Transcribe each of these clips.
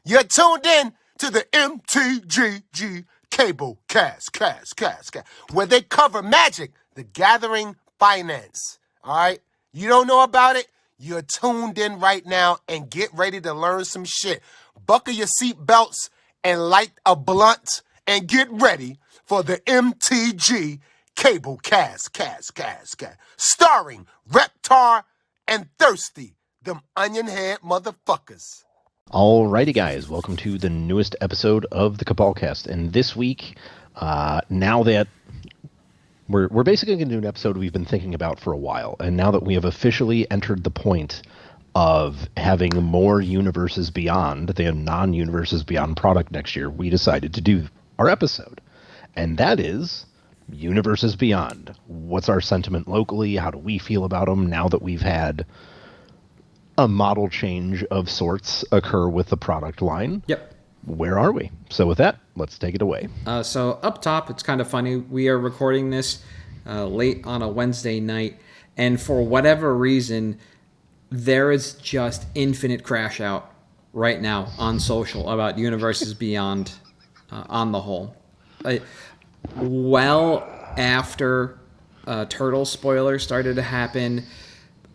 You're tuned in to the MtG Cable cast, where they cover Magic, the Gathering Finance. All right? You don't know about it? You're tuned in right now and get ready to learn some shit. Buckle your seatbelts and light a blunt and get ready for the MtG Cable cast. Starring Reptar and Thirsty, them onion head motherfuckers. Alrighty, guys, welcome to the newest episode of the Cabalcast. And this week, now that we're basically going to do an episode we've been thinking about for a while, and now that we have officially entered the point of having more Universes Beyond than non-Universes Beyond product next year, we decided to do our episode. And that is Universes Beyond. What's our sentiment locally? How do we feel about them now that we've had a model change of sorts occur with the product line? Yep. Where are we? So with that, let's take it away. So up top, it's kind of funny. We are recording this late on a Wednesday night, and for whatever reason, there is just infinite crash out right now on social about Universes Beyond on the whole. Well after Turtle spoilers started to happen,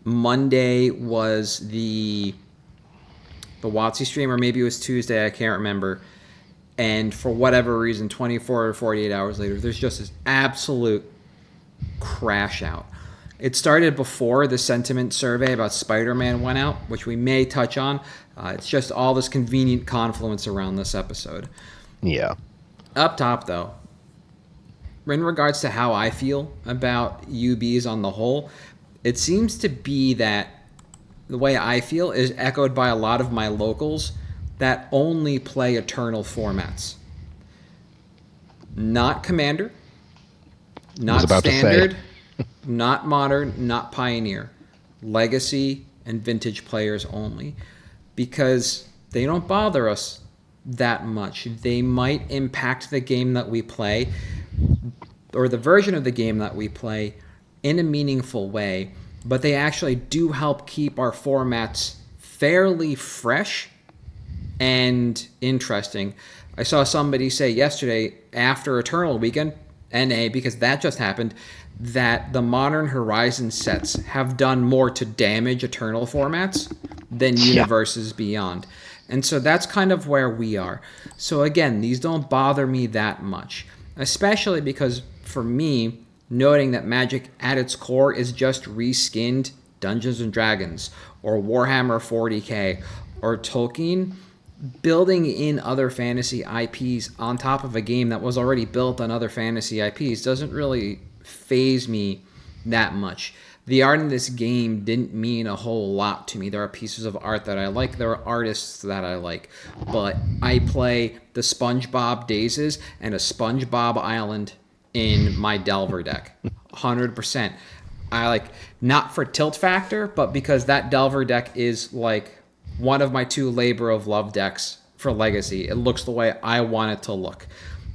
Monday was the WotC stream, or maybe it was Tuesday, I can't remember. And for whatever reason, 24 or 48 hours later, there's just this absolute crash out. It started before the sentiment survey about Spider-Man went out, which we may touch on. It's just all this convenient confluence around this episode. Yeah. Up top, though, in regards to how I feel about UBs on the whole, it seems to be that the way I feel is echoed by a lot of my locals that only play Eternal formats. Not Commander, not Standard, not Modern, not Pioneer. Legacy and Vintage players only. Because they don't bother us that much. They might impact the game that we play, or the version of the game that we play, in a meaningful way, but they actually do help keep our formats fairly fresh and interesting. I saw somebody say yesterday, after Eternal Weekend, NA, because that just happened, that the Modern Horizon sets have done more to damage Eternal formats than Universes Beyond. And so that's kind of where we are. So again, these don't bother me that much, especially because for me, noting that Magic at its core is just reskinned Dungeons & Dragons or Warhammer 40k or Tolkien, building in other fantasy IPs on top of a game that was already built on other fantasy IPs doesn't really faze me that much. The art in this game didn't mean a whole lot to me. There are pieces of art that I like. There are artists that I like. But I play the SpongeBob Dazes and a SpongeBob Island in my Delver deck, 100%. I like, not for tilt factor, but because that Delver deck is like one of my two labor of love decks for Legacy. It looks the way I want it to look.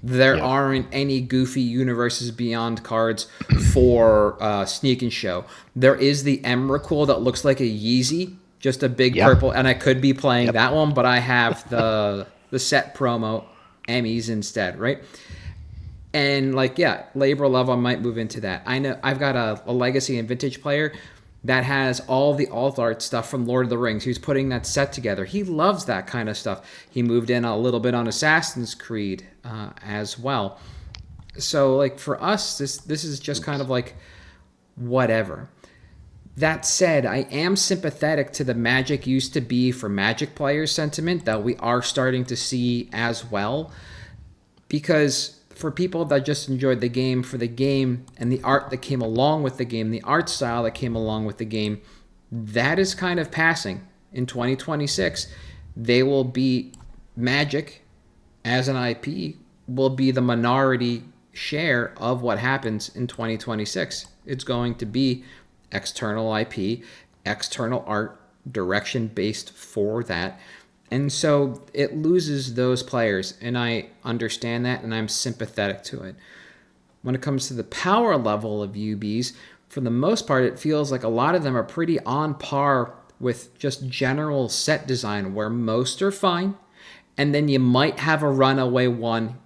There aren't any goofy Universes Beyond cards for Sneak and Show. There is the Emrakul that looks like a Yeezy, just a big purple, and I could be playing that one, but I have the set promo Emmys instead, right? And labor of love, I might move into that. I know I've got a Legacy and Vintage player that has all the alt art stuff from Lord of the Rings. He's putting that set together. He loves that kind of stuff. He moved in a little bit on Assassin's Creed as well. So for us, this is just kind of whatever. That said, I am sympathetic to the Magic used to be for Magic players sentiment that we are starting to see as well, because for people that just enjoyed the game for the game and the art that came along with the game, the art style that came along with the game, that is kind of passing. In 2026, they will be Magic as an IP will be the minority share of what happens in 2026. It's going to be external IP, external art, direction based for that. And so it loses those players, and I understand that, and I'm sympathetic to it. When it comes to the power level of UBs, for the most part, it feels like a lot of them are pretty on par with just general set design, where most are fine, and then you might have a runaway one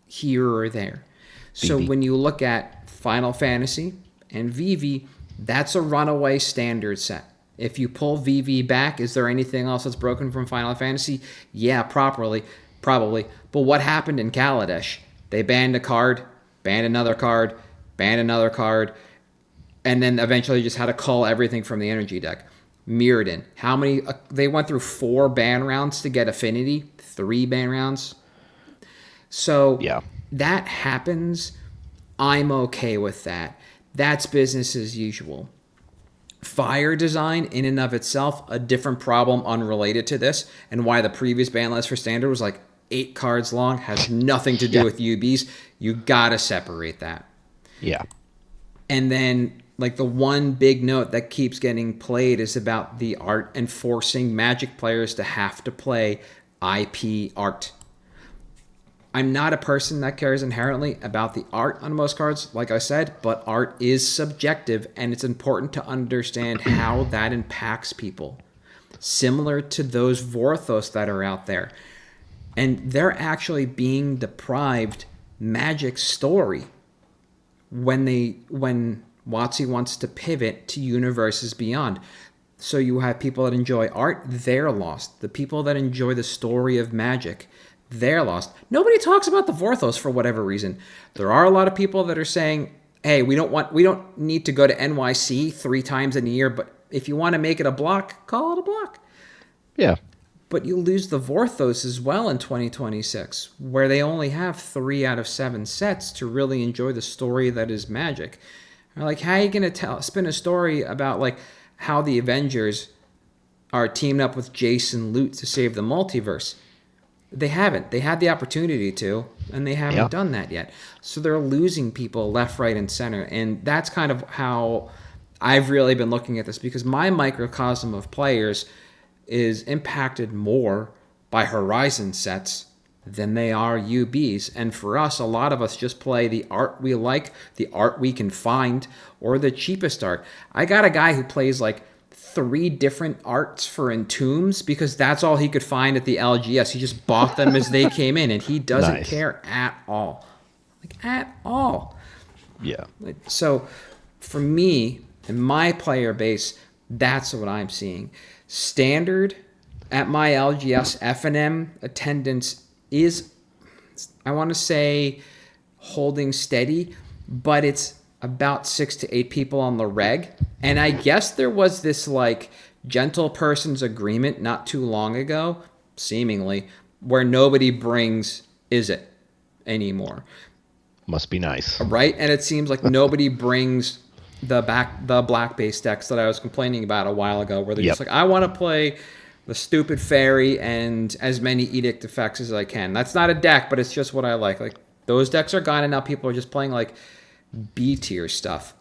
here or there. So when you look at Final Fantasy and VV, that's a runaway standard set. If you pull VV back, is there anything else that's broken from Final Fantasy? Yeah, probably. But what happened in Kaladesh? They banned a card, banned another card, and then eventually just had to cull everything from the energy deck. Mirrodin, how many? They went through 4 ban rounds to get Affinity, 3 ban rounds. So that happens. I'm okay with that. That's business as usual. Fire design in and of itself, a different problem unrelated to this, and why the previous ban list for standard was like 8 cards long, has nothing to do with UBs. You gotta separate that. Yeah. And then like the one big note that keeps getting played is about the art and forcing Magic players to have to play IP art. I'm not a person that cares inherently about the art on most cards, like I said, but art is subjective, and it's important to understand how that impacts people. Similar to those Vorthos that are out there. And they're actually being deprived Magic story when WotC wants to pivot to universes beyond. So you have people that enjoy art, they're lost. The people that enjoy the story of Magic, they're lost. Nobody talks about the Vorthos for whatever reason. There are a lot of people that are saying, hey, we don't need to go to NYC 3 times in a year, but if you want to make it a block, call it a block. Yeah. But you lose the Vorthos as well in 2026, where they only have 3 out of 7 sets to really enjoy the story that is Magic. Like, how are you going to spin a story about like how the Avengers are teamed up with Jason Loot to save the multiverse? They haven't. They had the opportunity to, and they haven't done that yet. So they're losing people left, right, and center. And that's kind of how I've really been looking at this, because my microcosm of players is impacted more by Horizon sets than they are UBs. And for us, a lot of us just play the art we like, the art we can find, or the cheapest art. I got a guy who plays like 3 different arts for Entombs because that's all he could find at the LGS. He just bought them as they came in, and he doesn't care at all. Like, at all. Yeah. So for me and my player base, that's what I'm seeing. Standard at my LGS F&M attendance is, I want to say, holding steady, but it's about 6 to 8 people on the reg. And I guess there was this like gentle person's agreement not too long ago, seemingly, where nobody brings Is It anymore. Must be nice. Right? And it seems like nobody brings the black base decks that I was complaining about a while ago, where they're just like, I want to play the stupid fairy and as many edict effects as I can. That's not a deck, but it's just what I like. Like, those decks are gone, and now people are just playing like B tier stuff.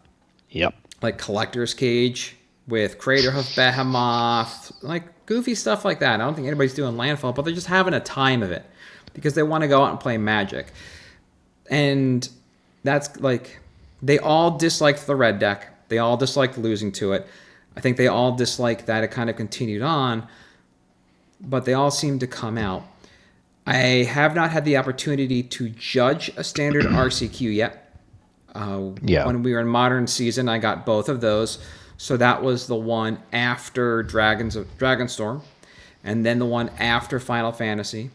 Yep. Like Collector's Cage with Craterhoof Behemoth, like goofy stuff like that. I don't think anybody's doing Landfall, but they're just having a time of it because they want to go out and play Magic. And that's like, they all disliked the red deck. They all disliked losing to it. I think they all disliked that it kind of continued on, but they all seem to come out. I have not had the opportunity to judge a standard RCQ yet. When we were in Modern Season, I got both of those. So that was the one after Dragonstorm, and then the one after Final Fantasy.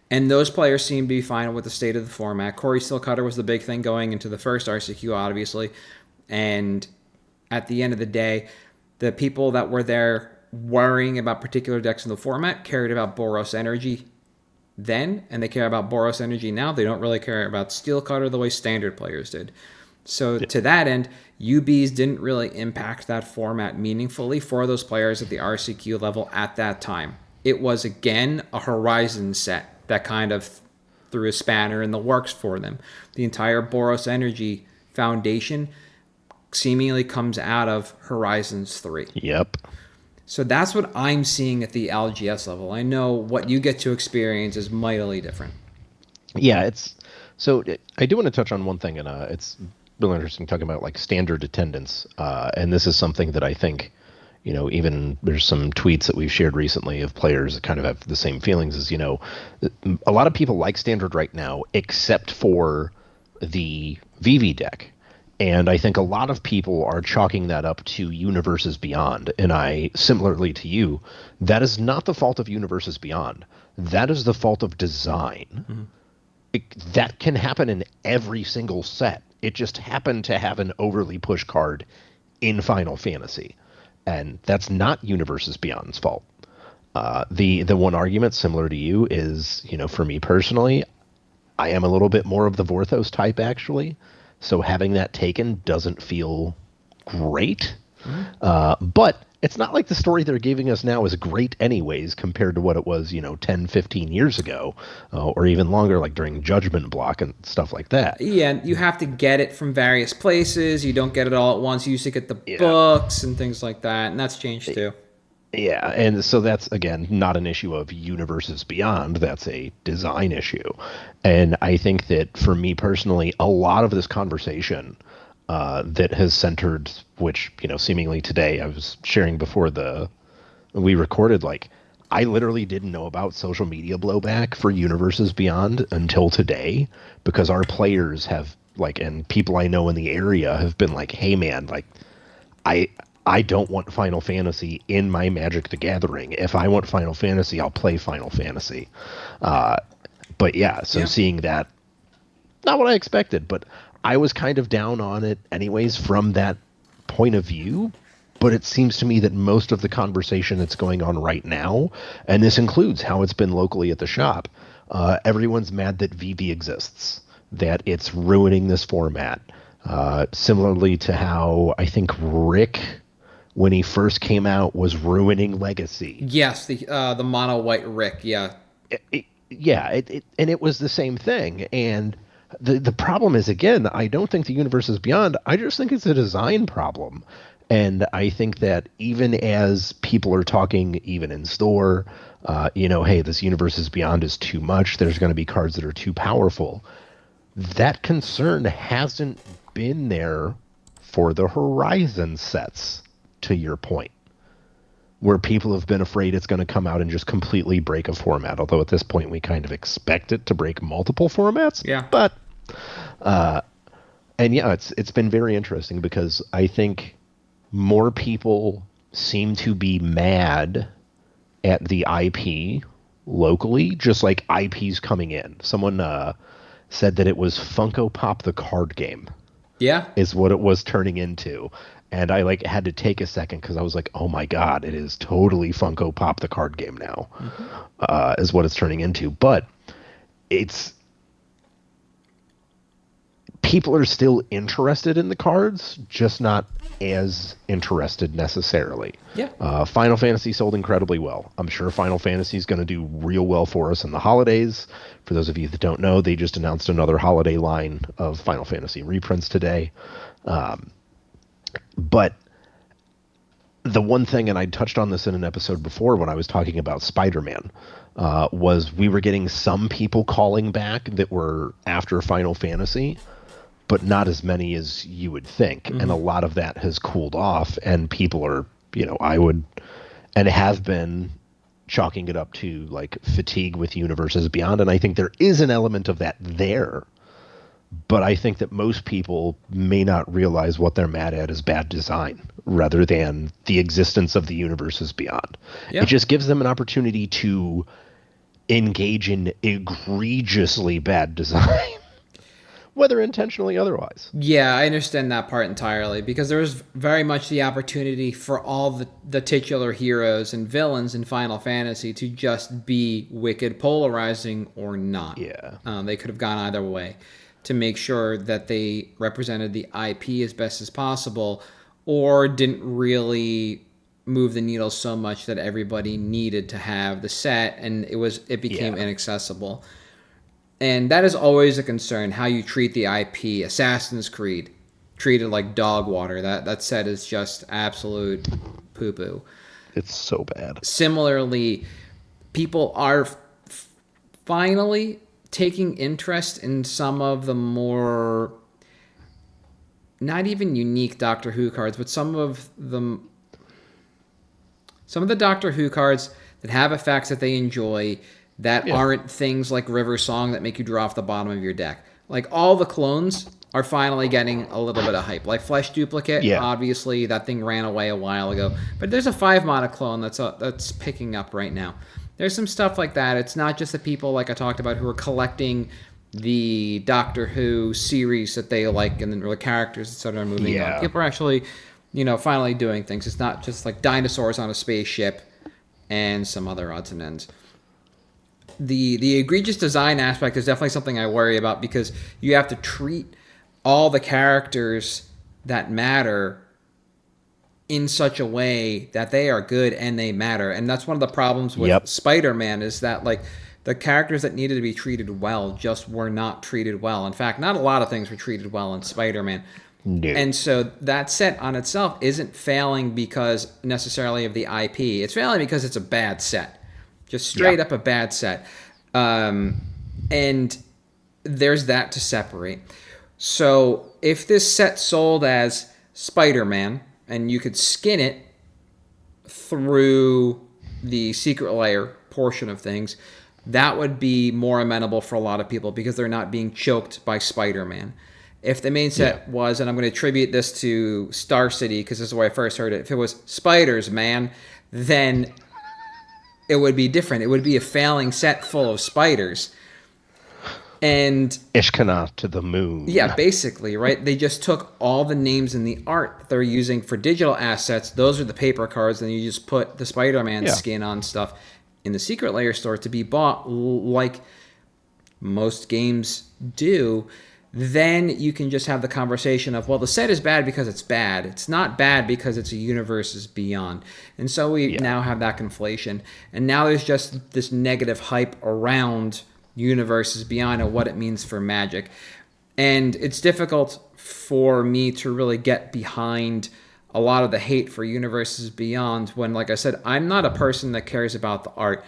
And those players seem to be fine with the state of the format. Corey Stillcutter was the big thing going into the first RCQ, obviously. And at the end of the day, the people that were there worrying about particular decks in the format cared about Boros Energy then, and they care about Boros Energy now. They don't really care about Steelcutter the way standard players did. So to that end, UBs didn't really impact that format meaningfully for those players at the RCQ level at that time. It was, again, a Horizon set that kind of threw a spanner in the works for them. The entire Boros Energy foundation seemingly comes out of Horizons 3. Yep. So that's what I'm seeing at the LGS level. I know what you get to experience is mightily different. Yeah, I do want to touch on one thing, and it's really interesting talking about like standard attendance, and this is something that I think even there's some tweets that we've shared recently of players that kind of have the same feelings as, a lot of people like Standard right now, except for the VV deck. And I think a lot of people are chalking that up to Universes Beyond. And I, similarly to you, that is not the fault of Universes Beyond. That is the fault of design. Mm-hmm. That can happen in every single set. It just happened to have an overly push card in Final Fantasy. And that's not Universes Beyond's fault. The one argument similar to you is, for me personally, I am a little bit more of the Vorthos type, actually. So having that taken doesn't feel great. Mm-hmm. But it's not like the story they're giving us now is great anyways compared to what it was, 10, 15 years ago, or even longer, like during Judgment Block and stuff like that. Yeah, and you have to get it from various places. You don't get it all at once. You used to get the books and things like that, and that's changed too. Yeah, and so that's, again, not an issue of Universes Beyond. That's a design issue. And I think that, for me personally, a lot of this conversation that has centered, which, seemingly today, I was sharing before we recorded, I literally didn't know about social media blowback for Universes Beyond until today, because our players have, and people I know in the area have been like, hey, man, I don't want Final Fantasy in my Magic the Gathering. If I want Final Fantasy, I'll play Final Fantasy. But seeing that, not what I expected, but I was kind of down on it anyways from that point of view. But it seems to me that most of the conversation that's going on right now, and this includes how it's been locally at the shop, everyone's mad that VV exists, that it's ruining this format. Similarly to how I think Rick, when he first came out, was ruining Legacy. Yes, the mono white Rick, yeah. And it was the same thing. And the problem is, again, I don't think the Universes Beyond, I just think it's a design problem. And I think that even as people are talking, even in store, hey, this Universes Beyond is too much, there's going to be cards that are too powerful. That concern hasn't been there for the Horizon sets, to your point, where people have been afraid it's going to come out and just completely break a format. Although at this point we kind of expect it to break multiple formats. Yeah. But, it's been very interesting because I think more people seem to be mad at the IP locally, just like IPs coming in. Someone said that it was Funko Pop the card game. Yeah. Is what it was turning into. And I had to take a second because I was like, oh my God, it is totally Funko Pop the card game now, is what it's turning into. But people are still interested in the cards, just not as interested necessarily. Yeah. Final Fantasy sold incredibly well. I'm sure Final Fantasy is going to do real well for us in the holidays. For those of you that don't know, they just announced another holiday line of Final Fantasy reprints today. But the one thing, and I touched on this in an episode before when I was talking about Spider-Man, was we were getting some people calling back that were after Final Fantasy, but not as many as you would think. Mm-hmm. And a lot of that has cooled off, and people are, I would, and have been chalking it up to fatigue with Universes Beyond. And I think there is an element of that there. But I think that most people may not realize what they're mad at is bad design rather than the existence of the Universes Beyond. Yeah. It just gives them an opportunity to engage in egregiously bad design, whether intentionally or otherwise. Yeah, I understand that part entirely because there was very much the opportunity for all the titular heroes and villains in Final Fantasy to just be wicked, polarizing, or not. Yeah. They could have gone either way, to make sure that they represented the IP as best as possible, or didn't really move the needle so much that everybody needed to have the set and it became inaccessible. And that is always a concern, how you treat the IP. Assassin's Creed, treated like dog water. That set is just absolute poo-poo. It's so bad. Similarly, people are finally taking interest in some of the more, not even unique Doctor Who cards, but some of the Some of the Doctor Who cards that have effects that they enjoy that aren't things like River Song that make you draw off the bottom of your deck. Like, all the clones are finally getting a little bit of hype. Like Flesh Duplicate, obviously, that thing ran away a while ago. But there's a 5-mana clone that's picking up right now. There's some stuff like that. It's not just the people, like I talked about, who are collecting the Doctor Who series that they like and the characters that sort of moving on. People are actually, finally doing things. It's not just like dinosaurs on a spaceship and some other odds and ends. The egregious design aspect is definitely something I worry about, because you have to treat all the characters that matter in such a way that they are good and they matter. And that's one of the problems with Spider-Man, is that like the characters that needed to be treated well just were not treated well. In fact, not a lot of things were treated well in Spider-Man. No. And so that set on itself isn't failing because necessarily of the IP. It's failing because it's a bad set. Just straight up a bad set. And there's that to separate. So if this set sold as Spider-Man and you could skin it through the secret layer portion of things, that would be more amenable for a lot of people because they're not being choked by Spider-Man. If the main set was, and I'm going to attribute this to Star City because this is where I first heard it, if it was Spiders, man, then it would be different. It would be a failing set full of spiders. And Ishkana to the moon. Yeah, basically, right? They just took all the names in the art that they're using for digital assets. Those are the paper cards, and you just put the Spider-Man skin on stuff in the secret layer store to be bought like most games do. Then you can just have the conversation of, well, the set is bad because it's bad. It's not bad because it's a universes beyond. And so we now have that conflation. And now there's just this negative hype around universes beyond and what it means for Magic. And it's difficult for me to really get behind a lot of the hate for universes beyond when, like I said, I'm not a person that cares about the art.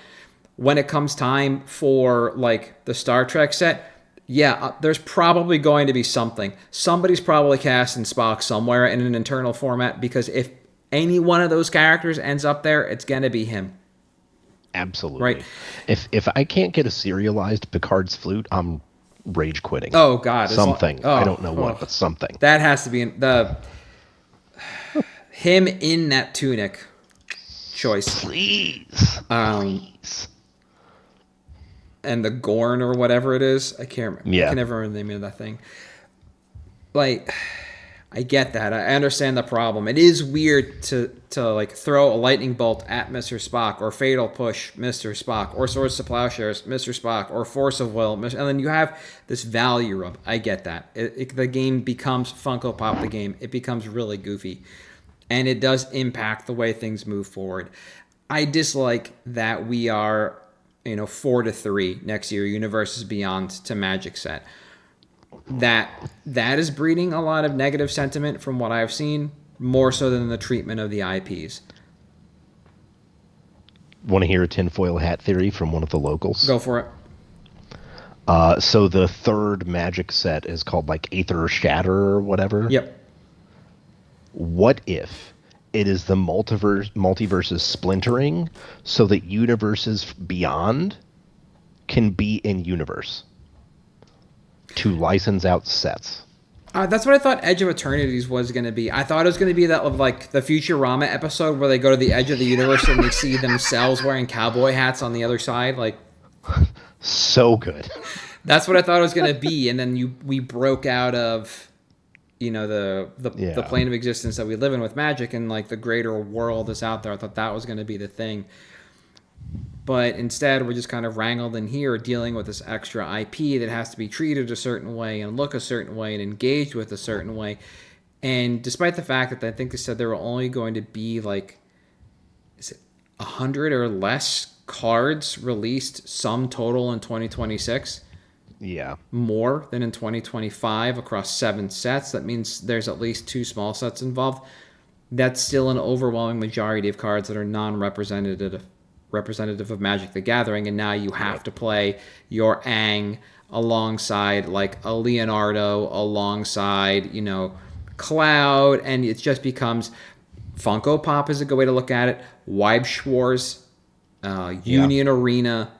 When it comes time for like the Star Trek set, there's probably going to be something. Somebody's probably casting Spock somewhere in an internal format, because if any one of those characters ends up there, it's going to be him. Absolutely. Right. If I can't get a serialized Picard's flute, I'm rage quitting. Oh, God. Something. I don't know what, but something. That has to be him in that tunic choice. Please. Please. And the Gorn or whatever it is. I can't remember. I can never remember the name of that thing. Like, I get that. I understand the problem. It is weird to like throw a lightning bolt at Mr. Spock, or fatal push Mr. Spock, or swords to plowshares Mr. Spock, or force of will, and then you have this value rub. I get that. The game becomes Funko Pop. The game, it becomes really goofy, and it does impact the way things move forward. I dislike that we are 4-3 next year, Universes Beyond to Magic set. That is breeding a lot of negative sentiment from what I've seen, more so than the treatment of the IPs. Want to hear a tinfoil hat theory from one of the locals? Go for it. So the third Magic set is called like Aether Shatter or whatever. Yep. What if it is the multiverses splintering so that Universes Beyond can be in universe to license out sets? That's what I thought Edge of Eternities was going to be. I thought it was going to be that of like the Futurama episode where they go to the edge of the universe and they see themselves wearing cowboy hats on the other side. Like, so good. That's what I thought it was going to be. And then we broke out of the plane of existence that we live in with Magic, and like the greater world is out there. I thought that was going to be the thing. But instead, we're just kind of wrangled in here dealing with this extra IP that has to be treated a certain way and look a certain way and engaged with a certain way. And despite the fact that I think they said there were only going to be like, is it 100 or less cards released sum total in 2026? Yeah. More than in 2025 across 7 sets. That means there's at least 2 small sets involved. That's still an overwhelming majority of cards that are non-representative of Magic the Gathering, and now you have to play your Aang alongside like a Leonardo, alongside Cloud, and it just becomes Funko Pop is a good way to look at it. Weibschwarz, Union Arena,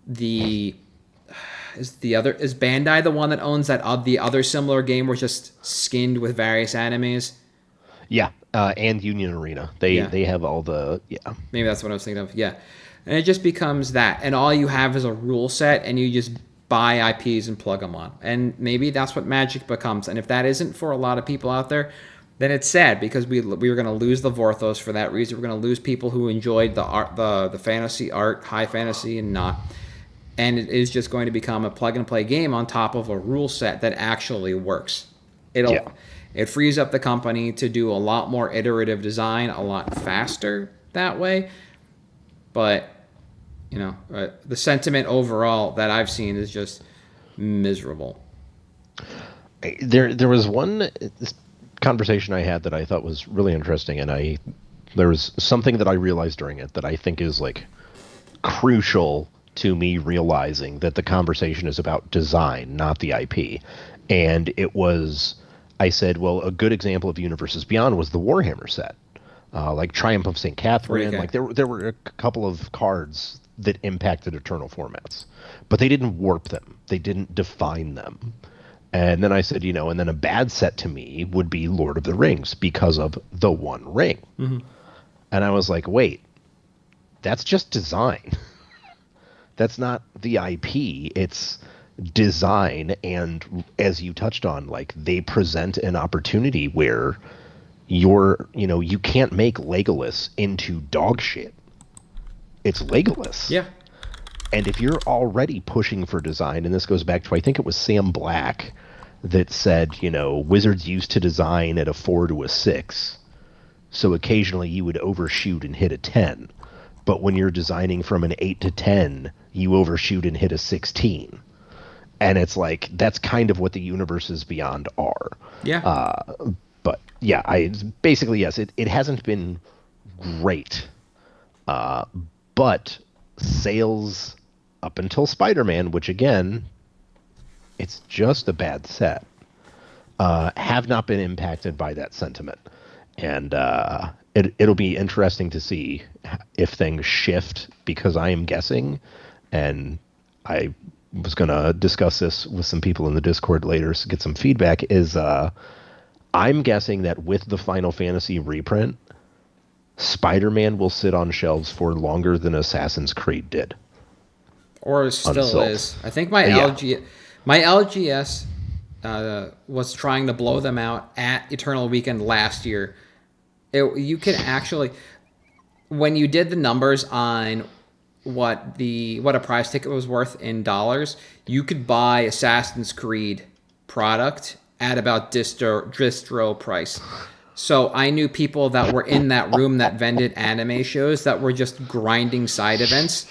is Bandai the one that owns that the other similar game where it's just skinned with various animes? Yeah, and Union Arena. They have all the Maybe that's what I was thinking of. Yeah, and it just becomes that, and all you have is a rule set, and you just buy IPs and plug them on, and maybe that's what Magic becomes. And if that isn't for a lot of people out there, then it's sad, because we were going to lose the Vorthos for that reason. We're going to lose people who enjoyed the art, the fantasy art, high fantasy, and not. And it is just going to become a plug and play game on top of a rule set that actually works. It frees up the company to do a lot more iterative design a lot faster that way. But, the sentiment overall that I've seen is just miserable. There was one conversation I had that I thought was really interesting, and there was something that I realized during it that I think is like crucial to me realizing that the conversation is about design, not the IP. And I said, well, a good example of Universes Beyond was the Warhammer set, like Triumph of St. Catherine. Like there were a couple of cards that impacted Eternal formats, but they didn't warp them. They didn't define them. And then I said, and then a bad set to me would be Lord of the Rings because of the One Ring. Mm-hmm. And I was like, wait, that's just design. That's not the IP. It's design. And as you touched on, like, they present an opportunity where you can't make Legolas into dog shit. It's Legolas. Yeah. And if you're already pushing for design, and this goes back to, I think it was Sam Black that said, Wizards used to design at a 4 to a 6. So occasionally you would overshoot and hit a 10. But when you're designing from an 8 to 10, you overshoot and hit a 16. And it's like, that's kind of what the Universes Beyond are. Yeah. But yeah, yes, it hasn't been great. But sales up until Spider-Man, which again, it's just a bad set, have not been impacted by that sentiment. And it'll be interesting to see if things shift, because I am guessing, and I was going to discuss this with some people in the Discord later to get some feedback, is I'm guessing that with the Final Fantasy reprint, Spider-Man will sit on shelves for longer than Assassin's Creed did. Or still is. I think my LGS was trying to blow them out at Eternal Weekend last year. You can actually, when you did the numbers on what a prize ticket was worth in dollars, you could buy Assassin's Creed product at about distro price. So I knew people that were in that room that vended anime shows that were just grinding side events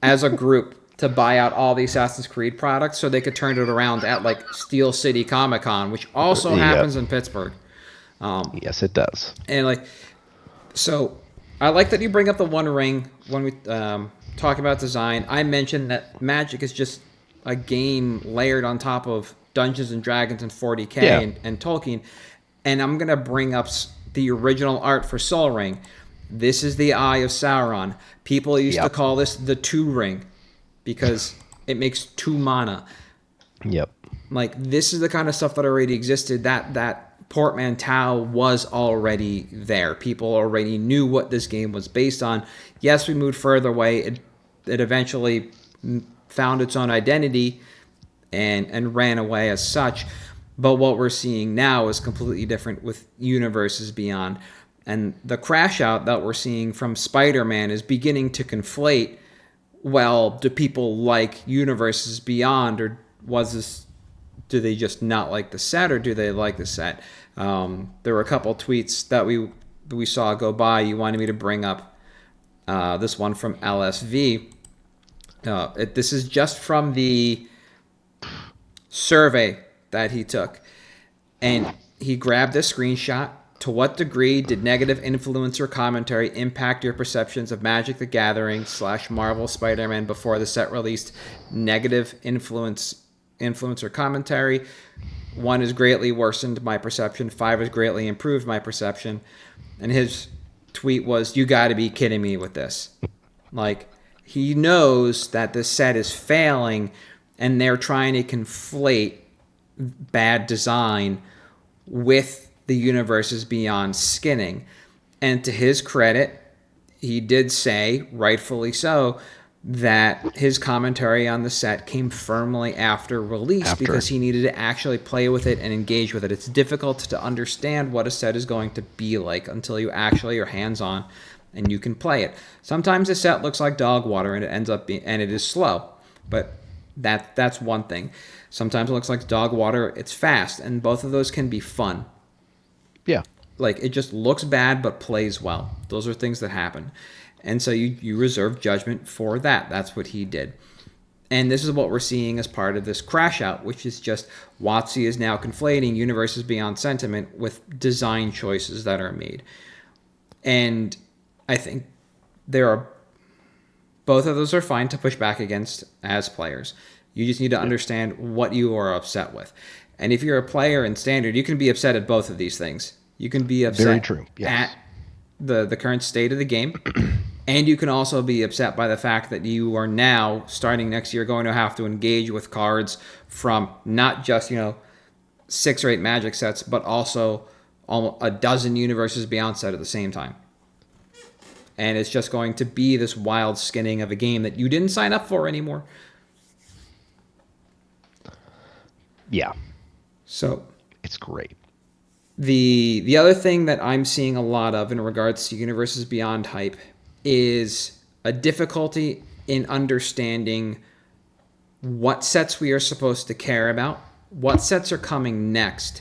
as a group to buy out all the Assassin's Creed products so they could turn it around at like Steel City Comic Con, which also happens in Pittsburgh. Yes, it does. And so I like that you bring up the One Ring when we talk about design. I mentioned that Magic is just a game layered on top of Dungeons and Dragons and 40K and Tolkien. And I'm going to bring up the original art for Sol Ring. This is the Eye of Sauron. People used to call this the Two Ring because it makes 2 mana. Yep. Like, this is the kind of stuff that already existed. That portmanteau was already there. People already knew what this game was based on. Yes, we moved further away. It eventually found its own identity and ran away as such. But what we're seeing now is completely different with Universes Beyond. And the crash out that we're seeing from Spider-Man is beginning to conflate, well, do people like Universes Beyond, or do they just not like the set, or do they like the set? There were a couple tweets that we saw go by. You wanted me to bring up this one from LSV. This is just from the survey that he took, and he grabbed a screenshot. To what degree did negative influencer commentary impact your perceptions of Magic the Gathering / Marvel Spider-Man before the set released? Negative influencer commentary. 1 has greatly worsened my perception. 5 has greatly improved my perception. And his tweet was, "You got to be kidding me with this." Like, he knows that this set is failing, and they're trying to conflate bad design with the Universes Beyond skinning. And to his credit, he did say, rightfully so, that his commentary on the set came firmly after release because he needed to actually play with it and engage with it. It's difficult to understand what a set is going to be like until you actually are hands-on and you can play it. Sometimes a set looks like dog water and it ends up being, and it is slow, but that's one thing. Sometimes it looks like dog water, it's fast, and both of those can be fun. Yeah. Like, it just looks bad but plays well. Those are things that happen. And so you reserve judgment for that. That's what he did. And this is what we're seeing as part of this crash out, which is just WotC is now conflating Universes Beyond sentiment with design choices that are made. And I think both of those are fine to push back against as players. You just need to understand what you are upset with. And if you're a player in Standard, you can be upset at both of these things. You can be upset Very true. Yes. at the current state of the game. And you can also be upset by the fact that you are now, starting next year, going to have to engage with cards from not just, 6 or 8 Magic sets, but also a dozen Universes Beyond set at the same time. And it's just going to be this wild skinning of a game that you didn't sign up for anymore. Yeah. So it's great. The other thing that I'm seeing a lot of in regards to Universes Beyond hype is a difficulty in understanding what sets we are supposed to care about, what sets are coming next,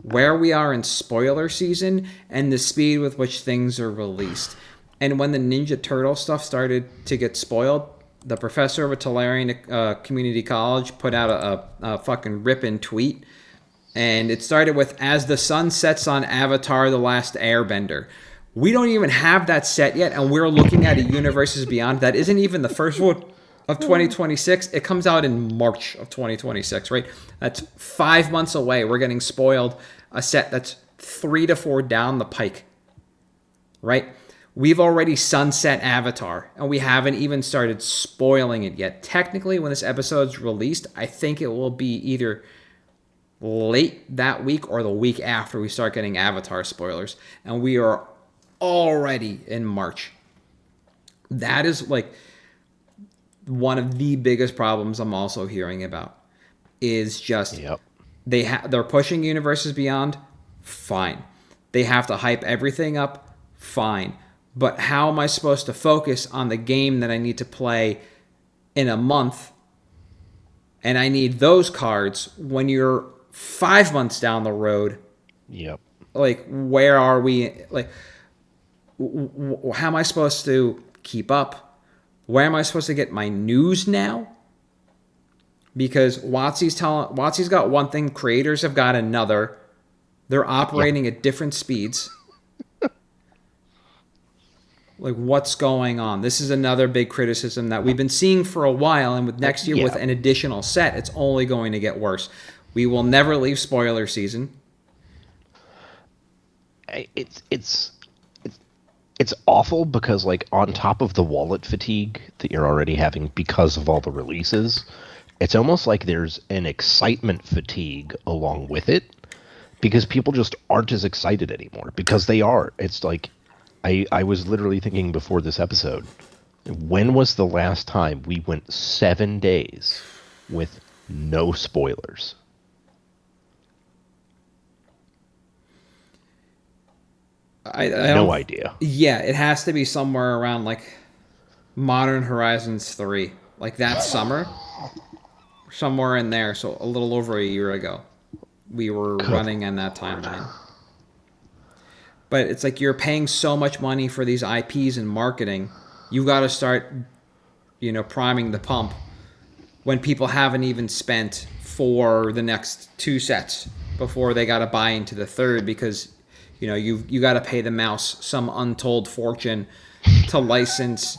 where we are in spoiler season, and the speed with which things are released. And when the Ninja Turtle stuff started to get spoiled, the professor of a Tolarian community college put out a fucking ripping tweet. And it started with, "As the sun sets on Avatar the Last Airbender." We don't even have that set yet, and we're looking at a Universes Beyond that isn't even the first one of 2026. It comes out in March of 2026, right? That's 5 months away. We're getting spoiled a set that's 3 to 4 down the pike, right? We've already sunset Avatar, and we haven't even started spoiling it yet. Technically, when this episode's released, I think it will be either late that week or the week after we start getting Avatar spoilers, and we are already in March. That is like one of the biggest problems I'm also hearing about is just they're pushing Universes Beyond, fine. They have to hype everything up, fine. But how am I supposed to focus on the game that I need to play in a month, and I need those cards when you're 5 months down the road? Yep. Like, where are we? Like, how am I supposed to keep up? Where am I supposed to get my news now? Because WotC's got one thing, creators have got another. They're operating at different speeds. Like, what's going on? This is another big criticism that we've been seeing for a while, and with next year with an additional set, it's only going to get worse. We will never leave spoiler season. It's awful because, like, on top of the wallet fatigue that you're already having because of all the releases, it's almost like there's an excitement fatigue along with it because people just aren't as excited anymore because they are. It's like, I was literally thinking before this episode, when was the last time we went 7 days with no spoilers? No idea. Yeah, it has to be somewhere around like Modern Horizons 3. Like that summer. Somewhere in there. So a little over a year ago. We were running in that timeline. But it's like you're paying so much money for these IPs and marketing. You've got to start, priming the pump when people haven't even spent for the next 2 sets before they got to buy into the third because, you got to pay the mouse some untold fortune to license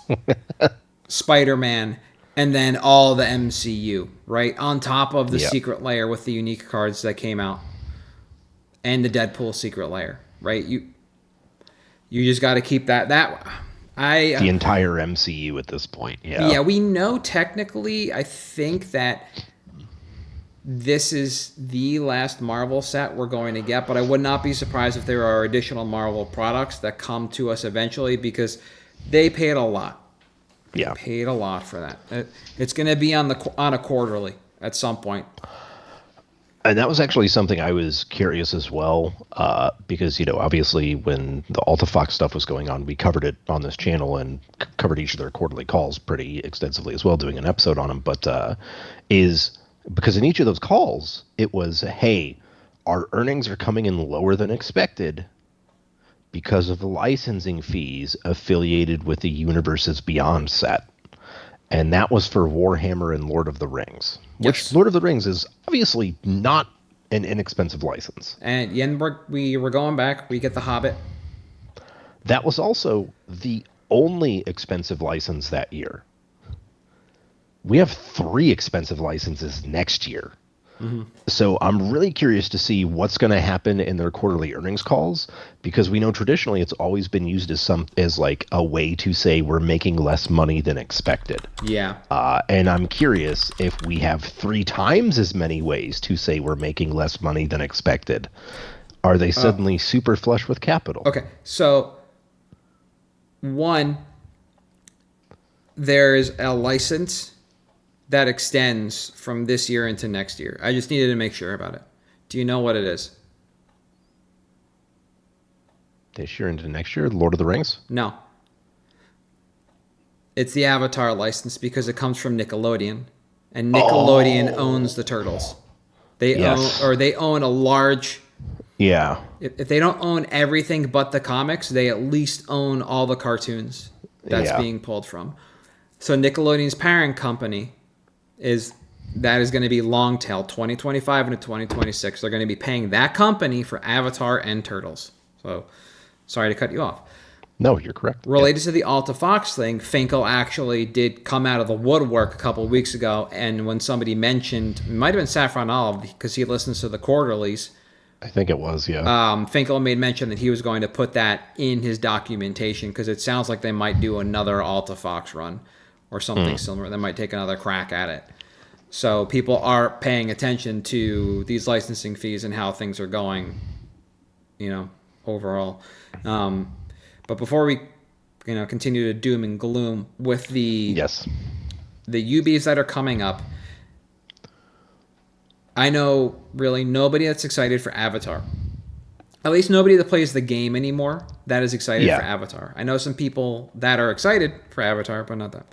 Spider-Man And then all the MCU, right? On top of the Yep. secret layer with the unique cards that came out. And the Deadpool secret layer, right? You just got to keep that The entire MCU at this point, yeah. Yeah, we know technically, I think that this is the last Marvel set we're going to get, but I would not be surprised if there are additional Marvel products that come to us eventually because they paid a lot. Yeah. Paid a lot for that. It's going to be on a quarterly at some point. And that was actually something I was curious as well, because, obviously when the AltaFox stuff was going on, we covered it on this channel and covered each of their quarterly calls pretty extensively as well, doing an episode on them. But because in each of those calls, it was, hey, our earnings are coming in lower than expected because of the licensing fees affiliated with the Universes Beyond set. And that was for Warhammer and Lord of the Rings, which Lord of the Rings is obviously not an inexpensive license. And we were going back. We get The Hobbit. That was also the only expensive license that year. We have 3 expensive licenses next year. Mm-hmm. So I'm really curious to see what's going to happen in their quarterly earnings calls, because we know traditionally it's always been used as like a way to say we're making less money than expected. Yeah. And I'm curious if we have 3 times as many ways to say we're making less money than expected. Are they suddenly super flush with capital? Okay. So, one, there's a license that extends from this year into next year. I just needed to make sure about it. Do you know what it is? This year into next year, Lord of the Rings? No. It's the Avatar license because it comes from Nickelodeon, and Nickelodeon owns the Turtles. They own a large. Yeah. If they don't own everything but the comics, they at least own all the cartoons that's being pulled from. So Nickelodeon's parent company is going to be long tail 2025 into 2026. They're going to be paying that company for Avatar and Turtles. So, sorry to cut you off. No, you're correct. Related to the AltaFox thing, Finkel actually did come out of the woodwork a couple of weeks ago, and when somebody mentioned, it might have been Saffron Olive because he listens to the quarterlies. I think it was, yeah. Finkel made mention that he was going to put that in his documentation because it sounds like they might do another AltaFox run or something similar. They might take another crack at it. So people are paying attention to these licensing fees and how things are going, overall. But before we, continue to doom and gloom with the UBs that are coming up, I know really nobody that's excited for Avatar. At least nobody that plays the game anymore that is excited for Avatar. I know some people that are excited for Avatar, but not that.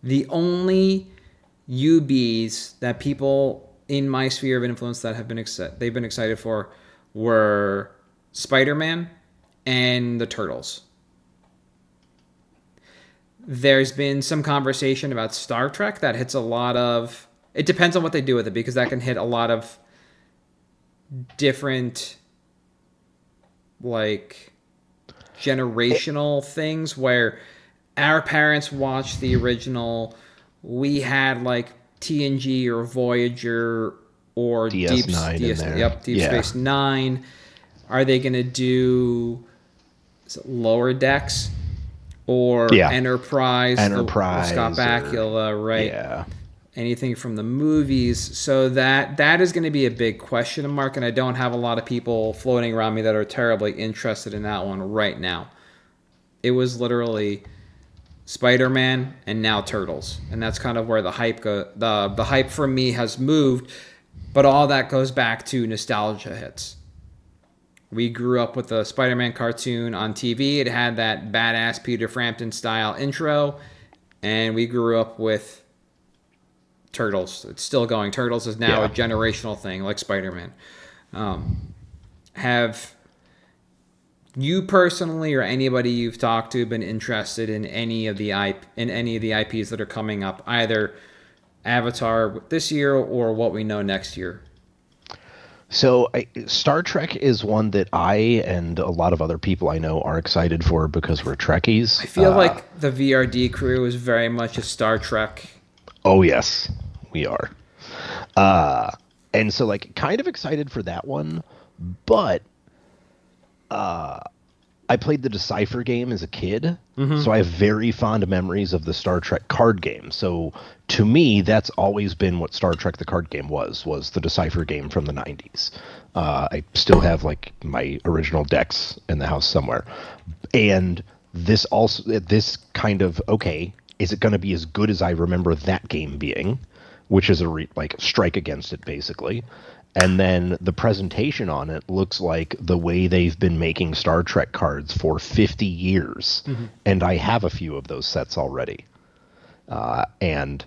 The only UBs that people in my sphere of influence that have been they've been excited for were Spider-Man and the Turtles. There's been some conversation about Star Trek that hits a lot of... It depends on what they do with it, because that can hit a lot of different, generational things where our parents watched the original. We had, TNG or Voyager or DS9 Deep Space Nine. Are they going to do Lower Decks or Enterprise? Scott Bakula, right? Yeah. Anything from the movies. So that is going to be a big question mark, and I don't have a lot of people floating around me that are terribly interested in that one right now. It was literally Spider-Man and now Turtles, and that's kind of where the hype the hype for me has moved, but all that goes back to nostalgia hits. We grew up with the Spider-Man cartoon on TV. It had that badass Peter Frampton style intro, and we grew up with Turtles. It's still going. Turtles is now a generational thing, like Spider-Man. Have you personally or anybody you've talked to been interested in any of the IPs that are coming up, either Avatar this year or what we know next year? So Star Trek is one that I and a lot of other people I know are excited for because we're Trekkies. I feel like the VRD crew is very much a Star Trek. Oh yes, we are. Uh, and so like kind of excited for that one, but I played the Decipher game as a kid, so I have very fond memories of the Star Trek card game. So to me, that's always been what Star Trek the card game was the Decipher game from the 90s. I still have like my original decks in the house somewhere. And this kind of, okay, is it going to be as good as I remember that game being, which is like strike against it basically. And then the presentation on it looks like the way they've been making Star Trek cards for 50 years. And I have a few of those sets already. And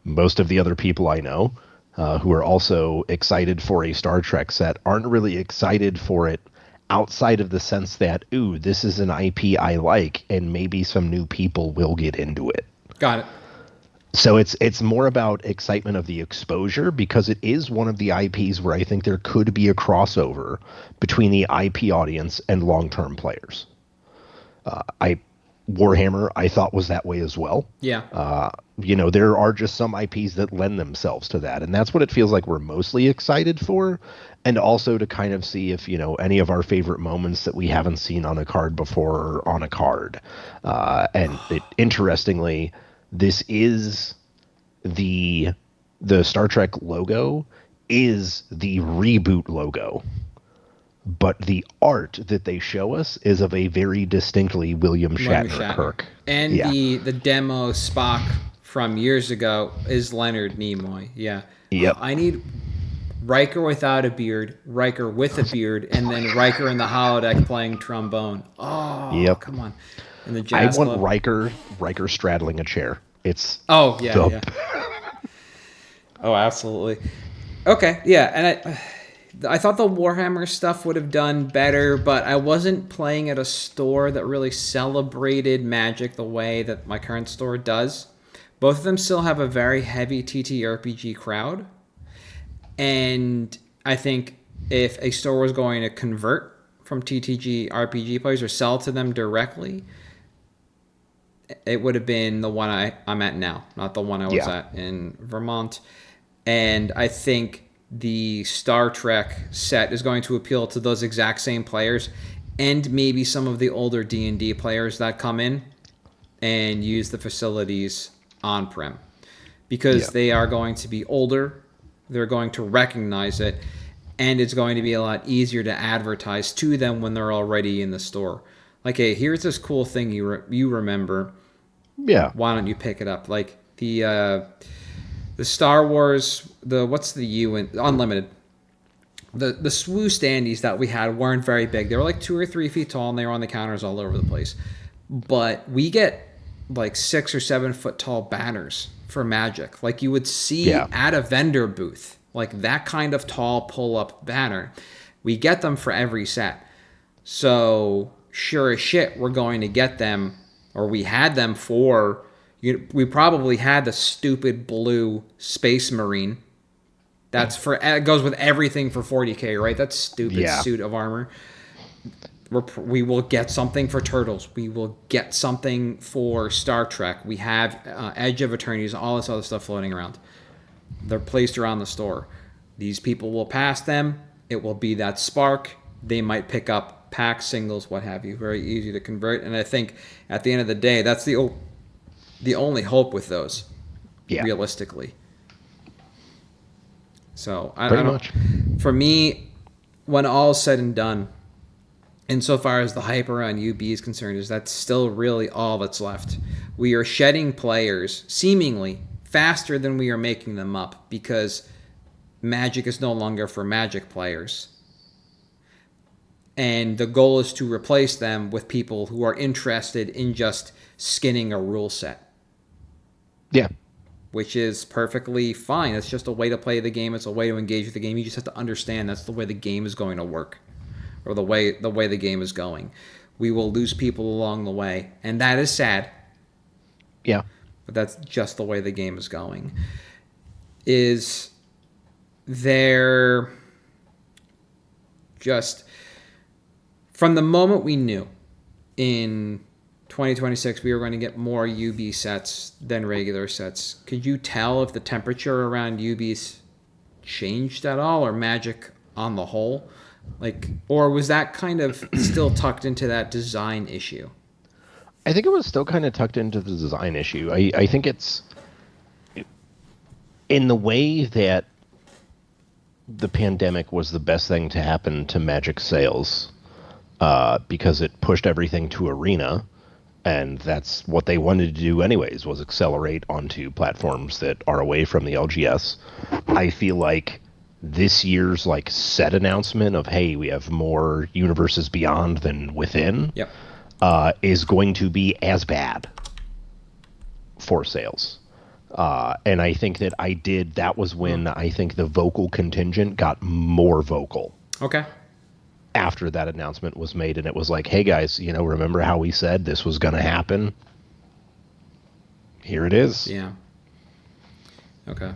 most of the other people I know who are also excited for a Star Trek set aren't really excited for it outside of the sense that, ooh, this is an IP I like, and maybe some new people will get into it. Got it. So it's more about excitement of the exposure, because it is one of the IPs where I think there could be a crossover between the IP audience and long-term players. Warhammer, I thought, was that way as well. Yeah. There are just some IPs that lend themselves to that, and that's what it feels like we're mostly excited for, and also to kind of see if, any of our favorite moments that we haven't seen on a card before are on a card. Interestingly, this is the Star Trek logo is the reboot logo, but the art that they show us is of a very distinctly William Shatner Kirk. And the demo Spock from years ago is Leonard Nimoy. Yeah. Yep. I need Riker without a beard, Riker with a beard, and then Riker in the holodeck playing trombone. Oh, yep. Come on. In the jazz I want club. Riker straddling a chair. It's oh yeah. Oh, absolutely. Okay, yeah, and I thought the Warhammer stuff would have done better, but I wasn't playing at a store that really celebrated Magic the way that my current store does. Both of them still have a very heavy TTRPG crowd, and I think if a store was going to convert from TTG RPG players or sell to them directly, it would have been the one I'm at now, not the one I was at in Vermont. And I think the Star Trek set is going to appeal to those exact same players, and maybe some of the older D&D players that come in and use the facilities on-prem, because they are going to be older, they're going to recognize it, and it's going to be a lot easier to advertise to them when they're already in the store. Like, hey, here's this cool thing you remember. Yeah. Why don't you pick it up? Like the Star Wars, what's the U in Unlimited? The SWU standees that we had weren't very big. They were like 2 or 3 feet tall, and they were on the counters all over the place. But we get like 6 or 7 foot tall banners for Magic, like you would see at a vendor booth, like that kind of tall pull up banner. We get them for every set. So sure as shit, we're going to get them, or we had them for. We probably had the stupid blue Space Marine. It goes with everything for 40K, right? That stupid suit of armor. We will get something for Turtles. We will get something for Star Trek. We have Edge of Eternities, all this other stuff floating around. They're placed around the store. These people will pass them. It will be that spark. They might pick up packs, singles, what have you. Very easy to convert. And I think at the end of the day, that's the only hope with those, realistically. So I don't know. For me, when all's said and done, insofar as the hype around UB is concerned, is that's still really all that's left. We are shedding players seemingly faster than we are making them up, because Magic is no longer for Magic players. And the goal is to replace them with people who are interested in just skinning a rule set. Yeah. Which is perfectly fine. It's just a way to play the game. It's a way to engage with the game. You just have to understand that's the way the game is going to work, or the way the game is going. We will lose people along the way, and that is sad. Yeah. But that's just the way the game is going. Is there just, from the moment we knew in 2026 we were going to get more UB sets than regular sets. Could you tell if the temperature around UBs changed at all, or Magic on the whole? Or was that kind of still tucked into that design issue? I think it was still kind of tucked into the design issue. I think it's in the way that the pandemic was the best thing to happen to Magic sales, because it pushed everything to Arena, and that's what they wanted to do anyways, was accelerate onto platforms that are away from the LGS. I feel like this year's set announcement of, hey, we have more universes beyond than within, yep, is going to be as bad for sales. And I think that was when I think the vocal contingent got more vocal. Okay. After that announcement was made, and it was like, hey guys, remember how we said this was going to happen? Here it is. Yeah. Okay.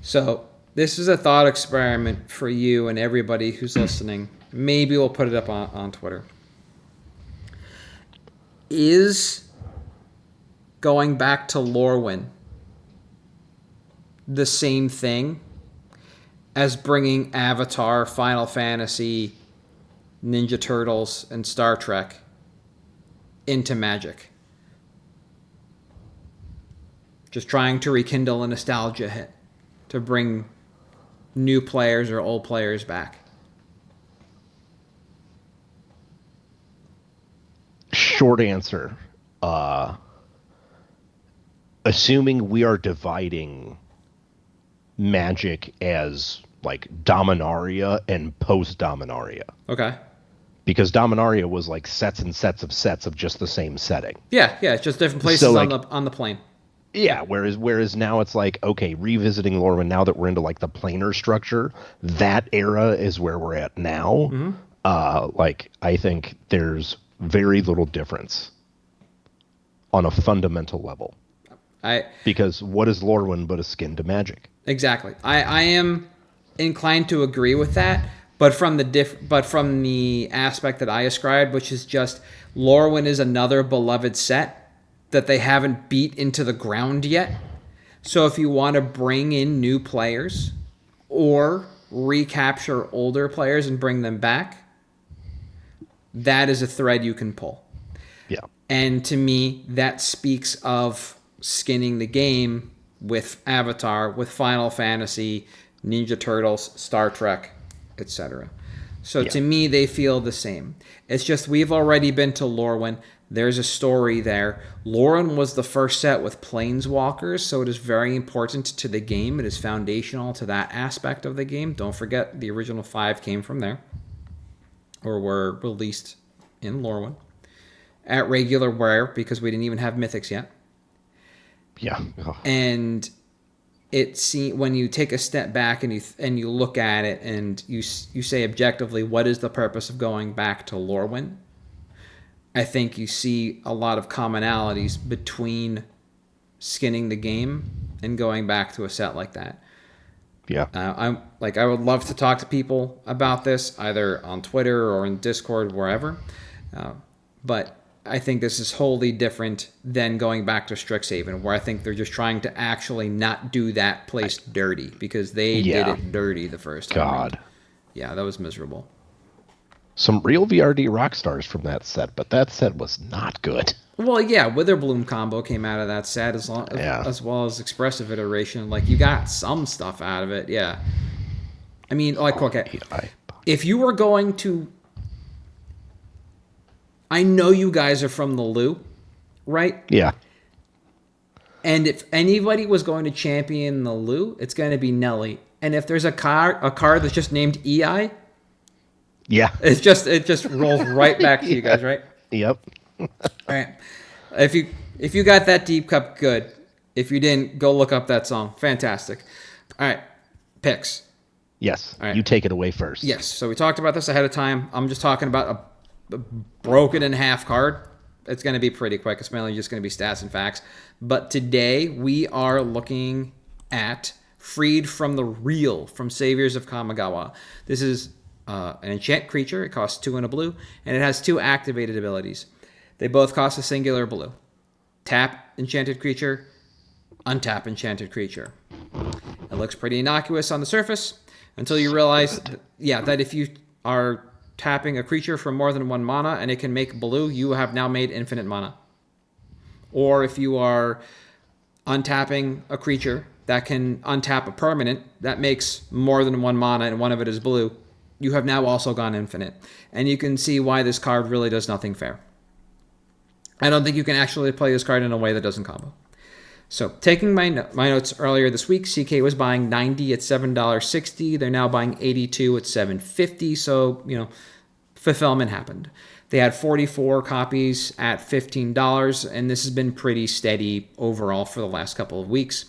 So this is a thought experiment for you and everybody who's listening. Maybe we'll put it up on Twitter. Is going back to Lorwyn the same thing as bringing Avatar, Final Fantasy, Ninja Turtles, and Star Trek into Magic? Just trying to rekindle a nostalgia hit to bring new players or old players back. Short answer. Assuming we are dividing Magic as Dominaria and post-Dominaria. Okay. Because Dominaria was sets and sets of just the same setting. Yeah, it's just different places on the plane. Yeah, whereas now it's okay, revisiting Lorwyn, now that we're into the planar structure, that era is where we're at now. Mm-hmm. I think there's very little difference on a fundamental level. Because what is Lorwyn but a skin to Magic? Exactly. I am inclined to agree with that, but from the aspect that I ascribed, which is just Lorwyn is another beloved set that they haven't beat into the ground yet. So if you want to bring in new players or recapture older players and bring them back, that is a thread you can pull. Yeah. And to me, that speaks of skinning the game with Avatar, with Final Fantasy, Ninja Turtles, Star Trek, etc. So to me, they feel the same. It's just we've already been to Lorwyn. There's a story there. Lorwyn was the first set with Planeswalkers, so it is very important to the game. It is foundational to that aspect of the game. Don't forget, the original 5 came from there, or were released in Lorwyn at regular wear, because we didn't even have Mythics yet. Yeah. Oh. And when you take a step back and you look at it and you say objectively, what is the purpose of going back to Lorwyn? I think you see a lot of commonalities between skinning the game and going back to a set like that. Yeah. I would love to talk to people about this, either on Twitter or in Discord, wherever. But I think this is wholly different than going back to Strixhaven, where I think they're just trying to actually not do that place dirty, because they did it dirty the first time. God. Yeah, that was miserable. Some real VRD rock stars from that set, but that set was not good. Well, yeah, Witherbloom combo came out of that set as well as Expressive Iteration. You got some stuff out of it, yeah. I mean, okay, if you were going to... I know you guys are from the Lou, right? Yeah. And if anybody was going to champion the Lou, it's going to be Nelly. And if there's a card that's just named EI, yeah, it just rolls right back to you guys, right? Yep. All right. If you got that deep cup, good. If you didn't, go look up that song. Fantastic. All right. Picks. Yes. All right. You take it away first. Yes. So we talked about this ahead of time. I'm just talking about a broken in half card. It's going to be pretty quick. It's mainly just going to be stats and facts. But today we are looking at Freed from the Real from Saviors of Kamigawa. This is an enchant creature. It costs 2 and a blue, and it has 2 activated abilities. They both cost a singular blue. Tap enchanted creature, untap enchanted creature. It looks pretty innocuous on the surface until you realize, that if you are tapping a creature for more than 1 mana and it can make blue, you have now made infinite mana. Or if you are untapping a creature that can untap a permanent that makes more than 1 mana and one of it is blue, you have now also gone infinite. And you can see why this card really does nothing fair. I don't think you can actually play this card in a way that doesn't combo. So taking my notes earlier this week, CK was buying 90 at $7.60. They're now buying 82 at $7.50. So, fulfillment happened. They had 44 copies at $15, and this has been pretty steady overall for the last couple of weeks.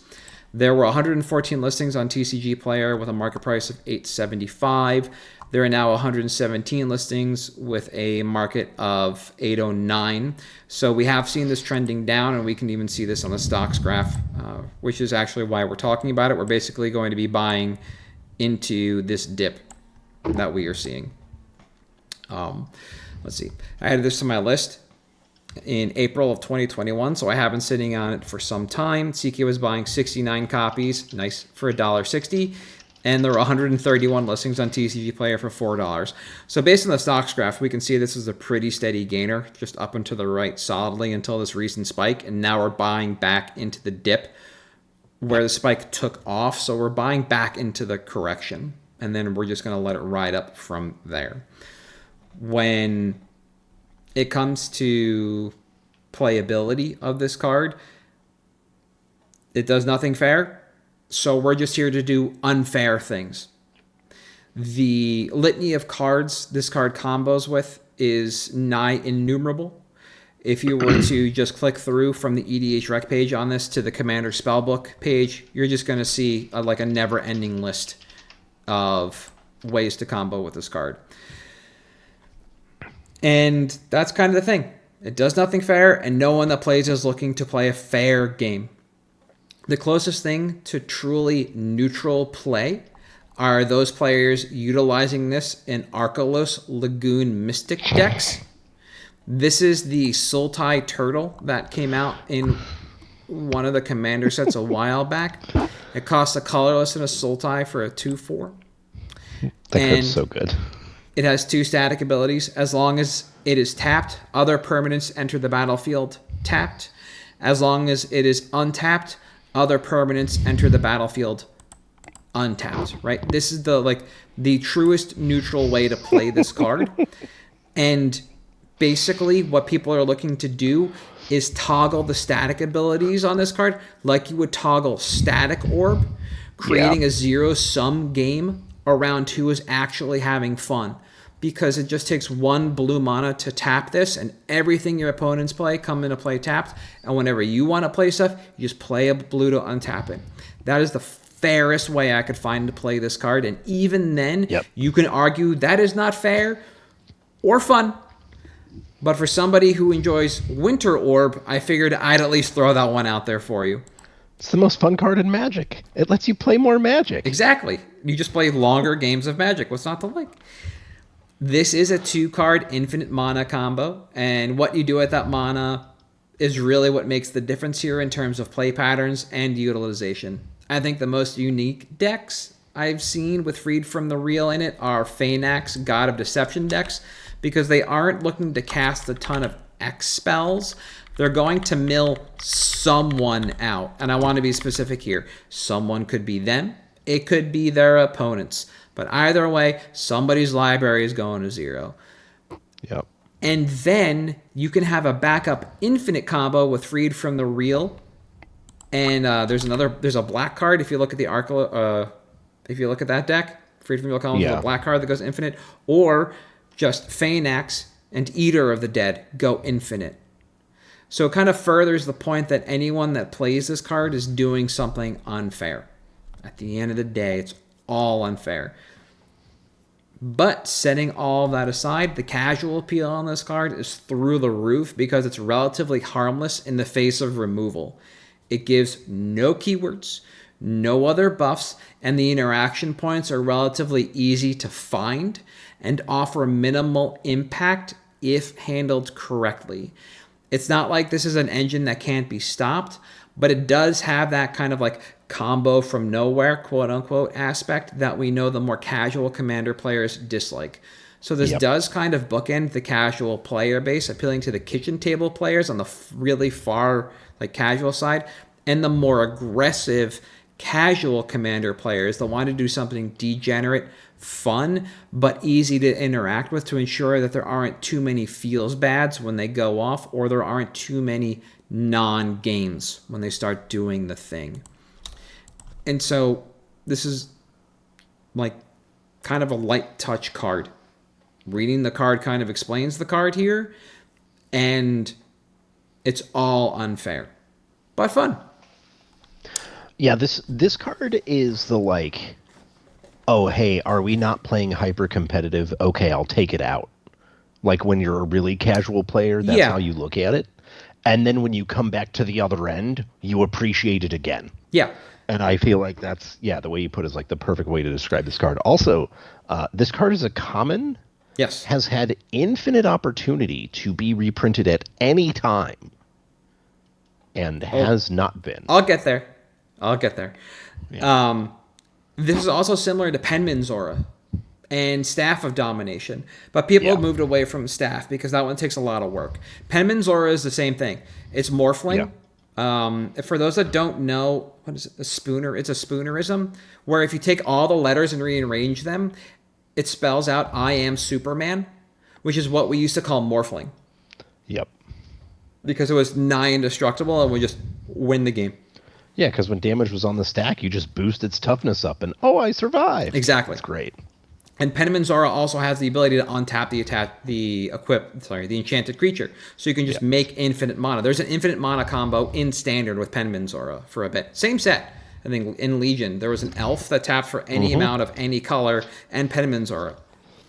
There were 114 listings on TCG Player with a market price of $8.75. There are now 117 listings with a market of $8.09. So we have seen this trending down, and we can even see this on the stocks graph, which is actually why we're talking about it. We're basically going to be buying into this dip that we are seeing. Let's see. I added this to my list in April of 2021, so I have been sitting on it for some time. CK was buying 69 copies, nice, for $1.60. And there were 131 listings on TCG Player for $4. So based on the stocks graph, we can see this is a pretty steady gainer, just up and to the right solidly until this recent spike. And now we're buying back into the dip where the spike took off. So we're buying back into the correction. And then we're just going to let it ride up from there. When it comes to playability of this card, it does nothing fair. So we're just here to do unfair things. The litany of cards this card combos with is nigh innumerable. If you were to just click through from the EDH rec page on this to the Commander Spellbook page, you're just going to see a never-ending list of ways to combo with this card. And that's kind of the thing. It does nothing fair, and no one that plays is looking to play a fair game. The closest thing to truly neutral play are those players utilizing this in Arkalos Lagoon Mystic decks. This is the Sultai Turtle that came out in one of the Commander sets a while back. It costs a colorless and a Sultai for a 2/4. That card's so good. It has 2 static abilities. As long as it is tapped, other permanents enter the battlefield tapped. As long as it is untapped, other permanents enter the battlefield untapped, right? This is the truest neutral way to play this card. And basically what people are looking to do is toggle the static abilities on this card like you would toggle Static Orb, creating a zero-sum game around who is actually having fun. Because it just takes 1 blue mana to tap this, and everything your opponents play come into play tapped. And whenever you want to play stuff, you just play a blue to untap it. That is the fairest way I could find to play this card. And even then, you can argue that is not fair or fun. But for somebody who enjoys Winter Orb, I figured I'd at least throw that one out there for you. It's the most fun card in Magic. It lets you play more Magic. Exactly. You just play longer games of Magic. What's not to like? This is a 2-card infinite mana combo, and what you do with that mana is really what makes the difference here in terms of play patterns and utilization. I think the most unique decks I've seen with Freed from the Real in it are Phaenax God of Deception decks, because they aren't looking to cast a ton of X spells. They're going to mill someone out, and I want to be specific here. Someone could be them. It could be their opponents. But either way, somebody's library is going to 0. Yep. And then you can have a backup infinite combo with Freed from the Real. And there's a black card if you look at the if you look at that deck, Freed from the Real combo with a black card that goes infinite, or just Phaenax and Eater of the Dead go infinite. So it kind of furthers the point that anyone that plays this card is doing something unfair. At the end of the day, it's all unfair. But setting all of that aside, the casual appeal on this card is through the roof because it's relatively harmless in the face of removal. It gives no keywords, no other buffs, and the interaction points are relatively easy to find and offer minimal impact if handled correctly. It's not like this is an engine that can't be stopped, but it does have that kind of like combo from nowhere, quote unquote, aspect that we know the more casual Commander players dislike. So this does kind of bookend the casual player base, appealing to the kitchen table players on the really far like casual side, and the more aggressive casual Commander players that want to do something degenerate, fun, but easy to interact with to ensure that there aren't too many feels bads when they go off, or there aren't too many non-games when they start doing the thing. And so this is like kind of a light touch card. Reading the card kind of explains the card here, and it's all unfair, but fun. Yeah, this card is the like, oh, hey, are we not playing hyper competitive? Okay, I'll take it out. Like when you're a really casual player, that's how you look at it. And then when you come back to the other end, you appreciate it again. Yeah. And I feel like that's, the way you put it is like the perfect way to describe this card. Also, this card is a common. Yes. Has had infinite opportunity to be reprinted at any time. And has not been. I'll get there. Yeah. This is also similar to Penman's Aura and Staff of Domination, but people have moved away from Staff because that one takes a lot of work. Penman's Aura is the same thing. It's morphling. For those that don't know, what is it? A spooner. It's a spoonerism where if you take all the letters and rearrange them, it spells out "I am Superman," which is what we used to call morphling. Yep. Because it was nigh indestructible and would just win the game. Yeah, because when damage was on the stack, you just boost its toughness up, and I survived. Exactly. It's great. And Penman's Aura also has the ability to untap the enchanted creature, so you can just make infinite mana. There's an infinite mana combo in Standard with Penman's Aura for a bit. Same set. I think in Legion there was an elf that tapped for any amount of any color, and Penman's Aura.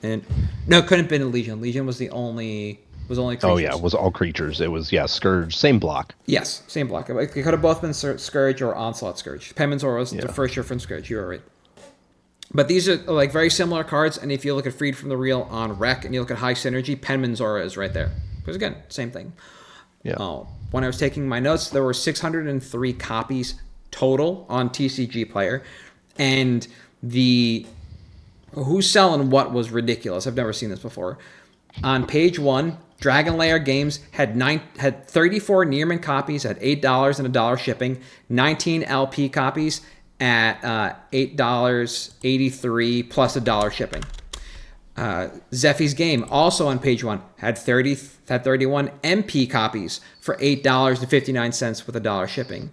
And no, it couldn't have been in Legion. Legion was only creatures. Oh yeah, it was all creatures. It was Scourge, same block. Yes, same block. It could have both been Scourge or Onslaught Scourge. Penman's Aura was the first year from Scourge. You were right. But these are like very similar cards, and if you look at Freed from the Real on Rec and you look at High Synergy, Penman's Aura is right there. Because again, same thing. Yeah. When I was taking my notes, there were 603 copies total on TCG Player, and the who's selling what was ridiculous. I've never seen this before. On page 1, Dragon Lair Games had 34 Nearman copies at $8 and $1 shipping, 19 LP copies at $8.83 plus $1 shipping. Zeffy's Game, also on page 1, had 31 MP copies for $8.59 with $1 shipping.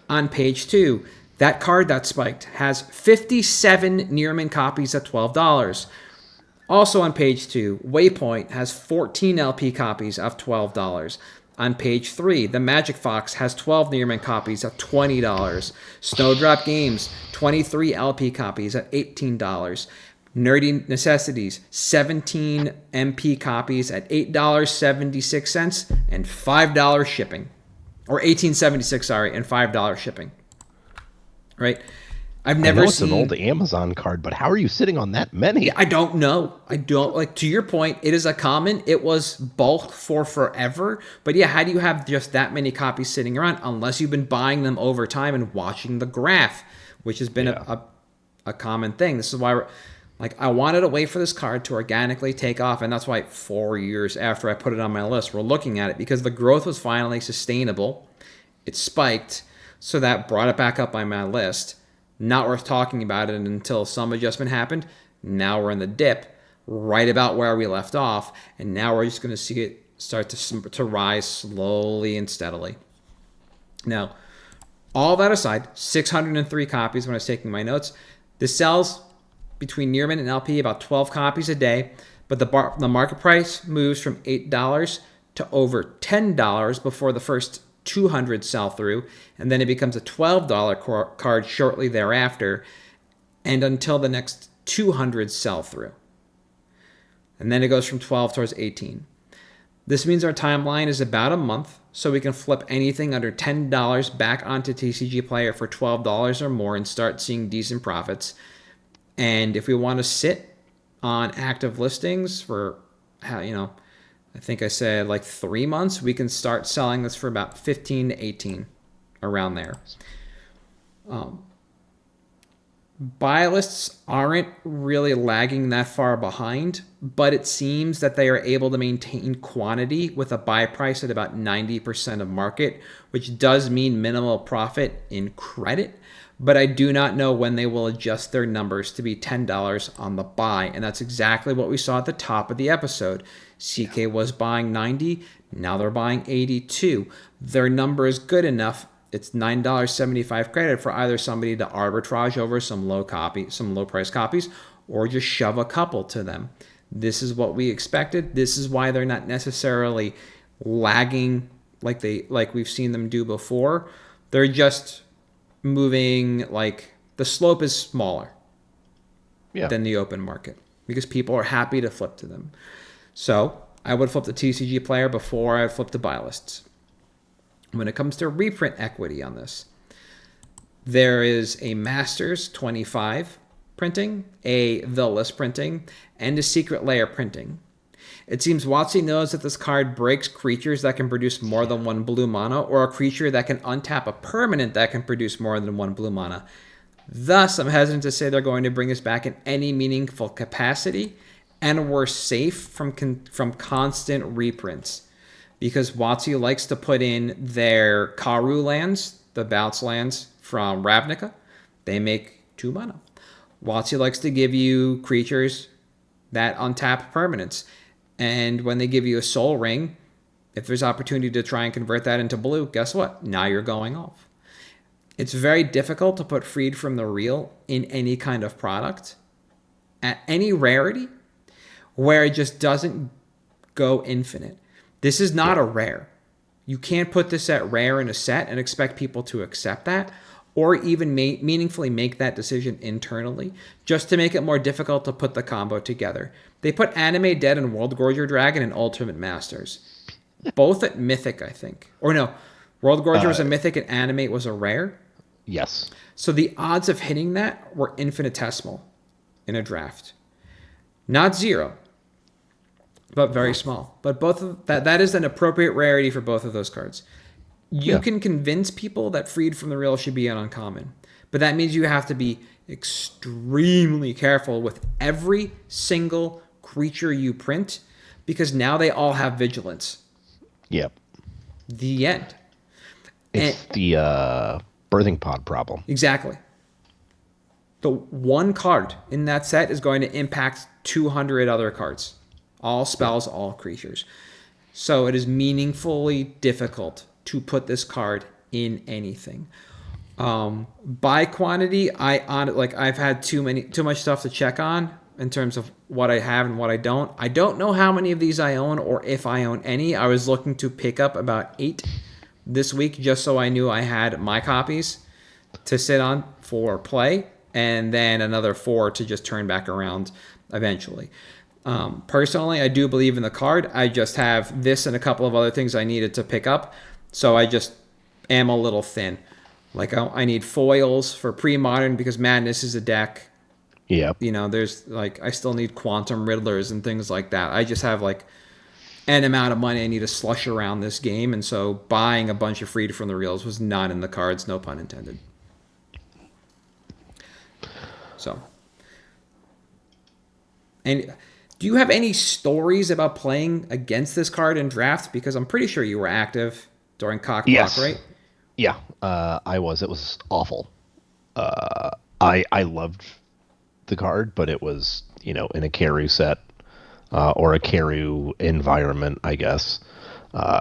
On page 2, that card that spiked has 57 Nearman copies at $12. Also on page 2, Waypoint has 14 LP copies of $12. On page 3, the Magic Fox has 12 Nearman copies at $20. Snowdrop Games, 23 LP copies at $18. Nerdy Necessities, 17 MP copies at $8.76 and $5 shipping. Or $18.76, sorry, and $5 shipping. Right? I've never seen... it's an old Amazon card, but how are you sitting on that many? I don't know. To your point, it is a common. It was bulk for forever. But yeah, how do you have just that many copies sitting around unless you've been buying them over time and watching the graph, which has been a common thing. This is why I wanted to wait for this card to organically take off, and that's why 4 years after I put it on my list, we're looking at it because the growth was finally sustainable. It spiked, so that brought it back up on my list. Not worth talking about it until some adjustment happened. Now we're in the dip, right about where we left off, and now we're just going to see it start to rise slowly and steadily. Now, all that aside, 603 copies when I was taking my notes. This sells between Nearman and LP about 12 copies a day, but the market price moves from $8 to over $10 before the first 200 sell through, and then it becomes a $12 card shortly thereafter, and until the next 200 sell through. And then it goes from 12 towards 18. This means our timeline is about a month, so we can flip anything under $10 back onto TCG Player for $12 or more and start seeing decent profits. And if we want to sit on active listings for, I think I said like 3 months, we can start selling this for about 15 to 18, around there. Buy lists aren't really lagging that far behind, but it seems that they are able to maintain quantity with a buy price at about 90% of market, which does mean minimal profit in credit. But I do not know when they will adjust their numbers to be $10 on the buy. And that's exactly what we saw at the top of the episode. CK was buying 90, now they're buying 82. Their number is good enough. It's $9.75 credit for either somebody to arbitrage over some low price copies, or just shove a couple to them. This is what we expected. This is why they're not necessarily lagging like we've seen them do before. They're just moving, like, the slope is smaller than the open market because people are happy to flip to them. So I would flip the TCG player before I flip the buy lists. When it comes to reprint equity on this, there is a Masters 25 printing, a The List printing, and a Secret Lair printing. It seems WotC knows that this card breaks creatures that can produce more than 1 blue mana, or a creature that can untap a permanent that can produce more than 1 blue mana. Thus, I'm hesitant to say they're going to bring us back in any meaningful capacity, and we're safe from constant reprints. Because WotC likes to put in their Karu lands, the bounce lands from Ravnica. They make 2 mana. WotC likes to give you creatures that untap permanents. And when they give you a Soul Ring, if there's opportunity to try and convert that into blue, guess what? Now you're going off. It's very difficult to put Freed from the Real in any kind of product at any rarity where it just doesn't go infinite. This is not a rare. You can't put this at rare in a set and expect people to accept that, or even meaningfully make that decision internally, just to make it more difficult to put the combo together. They put Anime Dead and World Gorger Dragon in Ultimate Masters. Both at Mythic, I think. Or no, World Gorger was a Mythic and Animate was a rare. Yes. So the odds of hitting that were infinitesimal in a draft. Not zero, but very small. But both of that is an appropriate rarity for both of those cards. You can convince people that Freed from the Real should be an uncommon, but that means you have to be extremely careful with every single creature you print, because now they all have vigilance. Yep. The end. It's the birthing pod problem. Exactly. The one card in that set is going to impact 200 other cards. All spells, all creatures. So it is meaningfully difficult to put this card in anything. By quantity, I've had too much stuff to check on in terms of what I have and what I don't. I don't know how many of these I own or if I own any. I was looking to pick up about 8 this week just so I knew I had my copies to sit on for play, and then another 4 to just turn back around eventually. Personally, I do believe in the card. I just have this and a couple of other things I needed to pick up, so I just am a little thin. Like, I need foils for pre-modern because Madness is a deck. Yeah. You know, there's like, I still need Quantum Riddlers and things like that. I just have like an amount of money I need to slush around this game, and so buying a bunch of Freed from the Reals was not in the cards, no pun intended. So, and do you have any stories about playing against this card in draft? Because I'm pretty sure you were active during Cock Block, right? Yeah, I was. It was awful. I loved the card, but it was, in a Karu set or a Karu environment, I guess.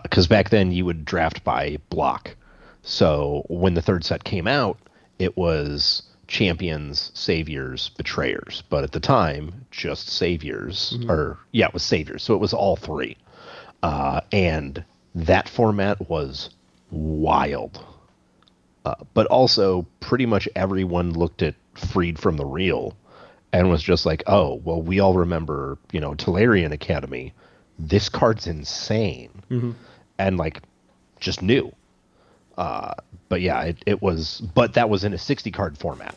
Because back then you would draft by block. So when the third set came out, it was Champions, Saviors, Betrayers. But at the time, just Saviors. It was Saviors. So it was all 3. And that format was wild. But also, pretty much everyone looked at Freed from the Real and was just like, oh, well, we all remember, Tolarian Academy. This card's insane. And, just knew. But yeah, it was, but that was in a 60-card format.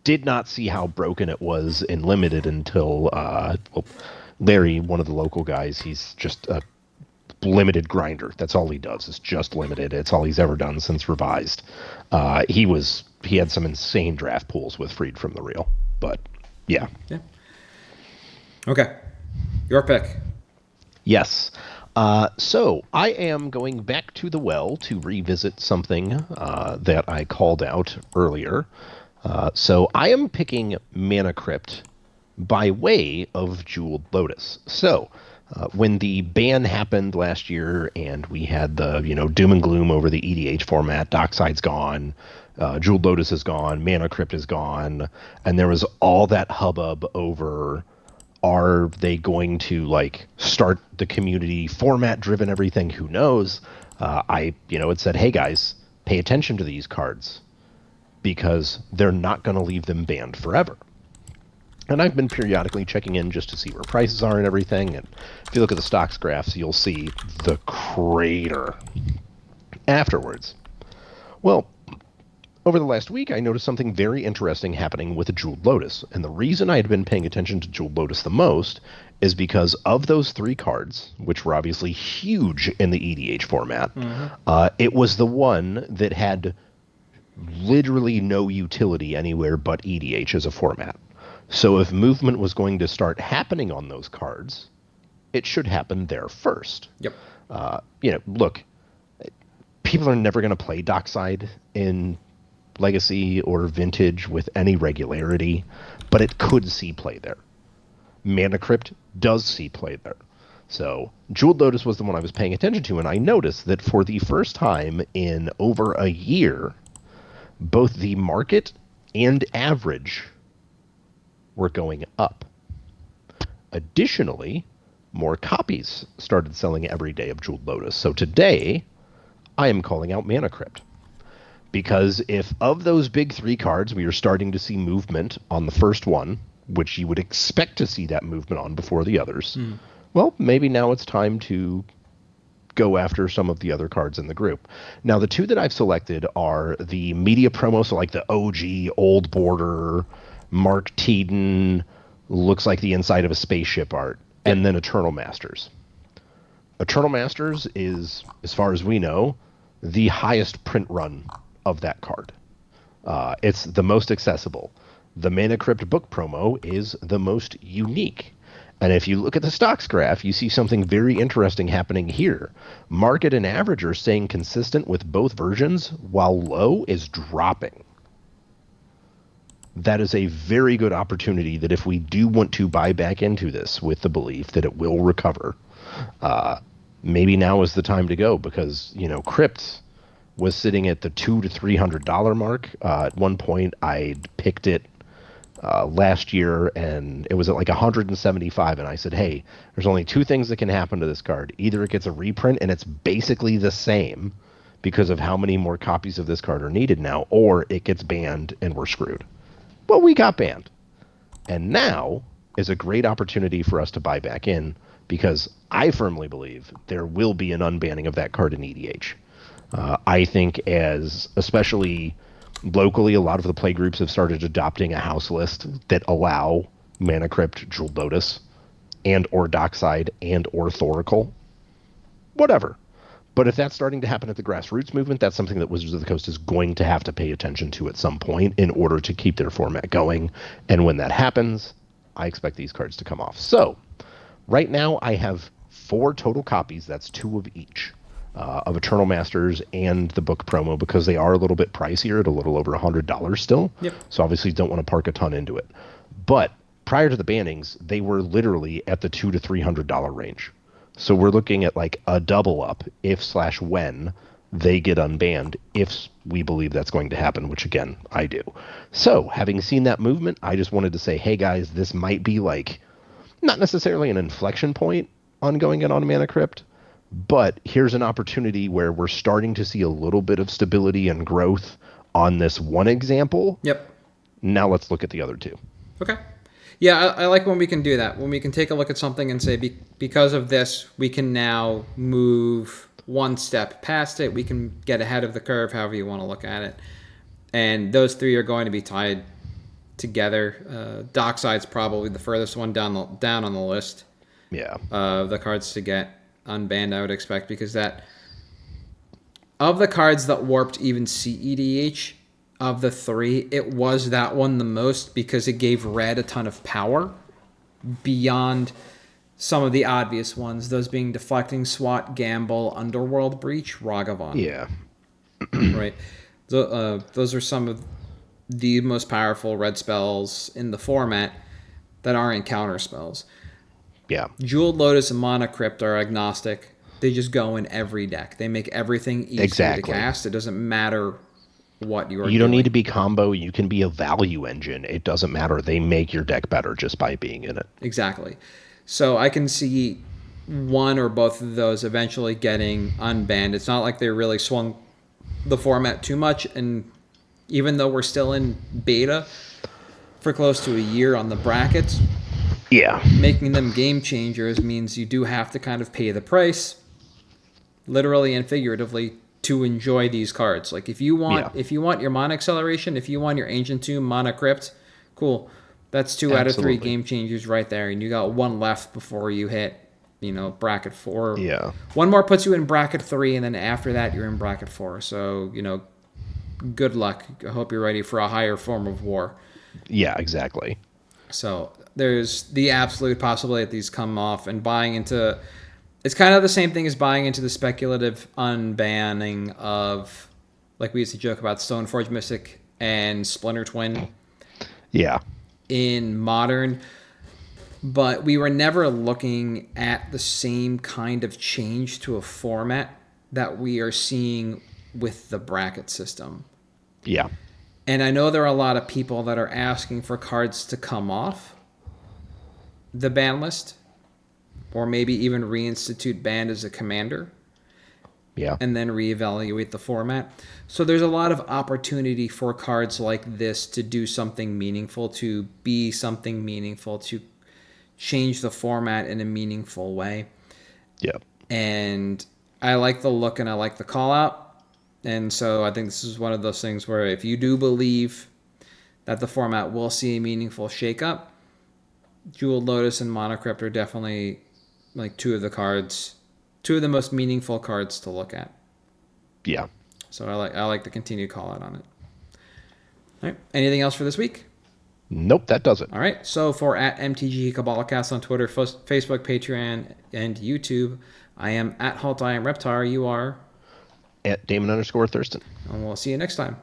Did not see how broken it was in Limited until Larry, one of the local guys, he's just a limited grinder. That's all he does. It's just limited. It's all he's ever done since revised. He had some insane draft pools with Freed from the Real, but yeah. Okay, your pick. Yes. So I am going back to the well to revisit something that I called out earlier. So I am picking Mana Crypt by way of Jeweled Lotus. So when the ban happened last year and we had the, doom and gloom over the EDH format, Dockside's gone, Jeweled Lotus is gone, Mana Crypt is gone, and there was all that hubbub over, are they going to start the community format driven everything? Who knows? It said, hey guys, pay attention to these cards because they're not going to leave them banned forever. And I've been periodically checking in just to see where prices are and everything. And if you look at the stocks graphs, you'll see the crater afterwards. Well, over the last week, I noticed something very interesting happening with the Jeweled Lotus. And the reason I had been paying attention to Jeweled Lotus the most is because of those 3 cards, which were obviously huge in the EDH format, it was the one that had literally no utility anywhere but EDH as a format. So if movement was going to start happening on those cards, it should happen there first. Yep. Look, people are never going to play Dockside in Legacy or Vintage with any regularity, but it could see play there. Mana Crypt does see play there. So Jeweled Lotus was the one I was paying attention to, and I noticed that for the first time in over a year, both the market and average were going up. Additionally, more copies started selling every day of Jeweled Lotus. So today, I am calling out Mana Crypt. Because if of those big 3 cards, we are starting to see movement on the first one, which you would expect to see that movement on before the others, well, maybe now it's time to go after some of the other cards in the group. Now, the 2 that I've selected are the media promo, so like the OG, old border, Mark Teeden, looks like the inside of a spaceship art, and then Eternal Masters. Eternal Masters is, as far as we know, the highest print run of that card. It's the most accessible. The Mana Crypt book promo is the most unique. And if you look at the stocks graph, you see something very interesting happening here. Market and average are staying consistent with both versions, while low is dropping. That is a very good opportunity that if we do want to buy back into this with the belief that it will recover, maybe now is the time to go, because, Crypt was sitting at the $200 to $300 mark. At one point, I'd picked it last year, and it was at like 175, and I said, hey, there's only 2 things that can happen to this card. Either it gets a reprint, and it's basically the same because of how many more copies of this card are needed now, or it gets banned, and we're screwed. Well, we got banned. And now is a great opportunity for us to buy back in, because I firmly believe there will be an unbanning of that card in EDH. I think especially locally, a lot of the play groups have started adopting a house list that allow Mana Crypt, Jeweled Lotus, and or Dockside, and or Thoracle. Whatever. But if that's starting to happen at the grassroots movement, that's something that Wizards of the Coast is going to have to pay attention to at some point in order to keep their format going. And when that happens, I expect these cards to come off. So, right now I have 4 total copies, that's 2 of each, of Eternal Masters and the book promo, because they are a little bit pricier at a little over $100 still. Yep. So obviously don't want to park a ton into it. But prior to the bannings, they were literally at the $200 to $300 range. So we're looking at like a double up if/when they get unbanned, if we believe that's going to happen, which again, I do. So having seen that movement, I just wanted to say, hey guys, this might be like not necessarily an inflection point on going in on Mana Crypt, but here's an opportunity where we're starting to see a little bit of stability and growth on this one example. Yep. Now let's look at the other 2. Okay. Yeah, I like when we can do that. When we can take a look at something and say, because of this, we can now move one step past it. We can get ahead of the curve, however you want to look at it. And those 3 are going to be tied together. Dockside's probably the furthest one down on the list. Yeah. The cards to get. unbanned, I would expect, because that of the cards that warped even CEDH, of the 3, it was that one the most because it gave red a ton of power beyond some of the obvious ones, those being Deflecting Swat, Gamble, Underworld Breach, Ragavan. Yeah. Right. Those are some of the most powerful red spells in the format that aren't counter spells. Yeah. Jeweled Lotus and Mana Crypt are agnostic. They just go in every deck. They make everything easier to cast. It doesn't matter what you are doing. You don't need to be combo. You can be a value engine. It doesn't matter. They make your deck better just by being in it. Exactly. So I can see one or both of those eventually getting unbanned. It's not like they really swung the format too much. And even though we're still in beta for close to a year on the brackets, yeah, making them game changers means you do have to kind of pay the price, literally and figuratively, to enjoy these cards. Like if you want your Mana Acceleration, if you want your Ancient Tomb, Mana Crypt, cool. That's 2 out of 3 game changers right there, and you got one left before you hit, bracket 4. Yeah. One more puts you in bracket 3, and then after that you're in bracket 4. So, good luck. I hope you're ready for a higher form of war. Yeah, exactly. So there's the absolute possibility that these come off, and buying into... It's kind of the same thing as buying into the speculative unbanning of, like we used to joke about, Stoneforge Mystic and Splinter Twin. Yeah. In Modern, but we were never looking at the same kind of change to a format that we are seeing with the bracket system. Yeah. And I know there are a lot of people that are asking for cards to come off the ban list, or maybe even reinstitute banned as a commander. Yeah. And then reevaluate the format. So there's a lot of opportunity for cards like this to do something meaningful, to be something meaningful, to change the format in a meaningful way. Yeah. And I like the look and I like the call out. And so I think this is one of those things where if you do believe that the format will see a meaningful shakeup, Jeweled Lotus and Mana Crypt are definitely like two of the most meaningful cards to look at. Yeah. So I like the continued call out on it. All right. Anything else for this week? Nope, that does it. All right. So for at MtG Cabalcast on Twitter, Facebook, Patreon, and YouTube, I am at Halt I Am Reptar. You are at Damon _Thurston. And we'll see you next time.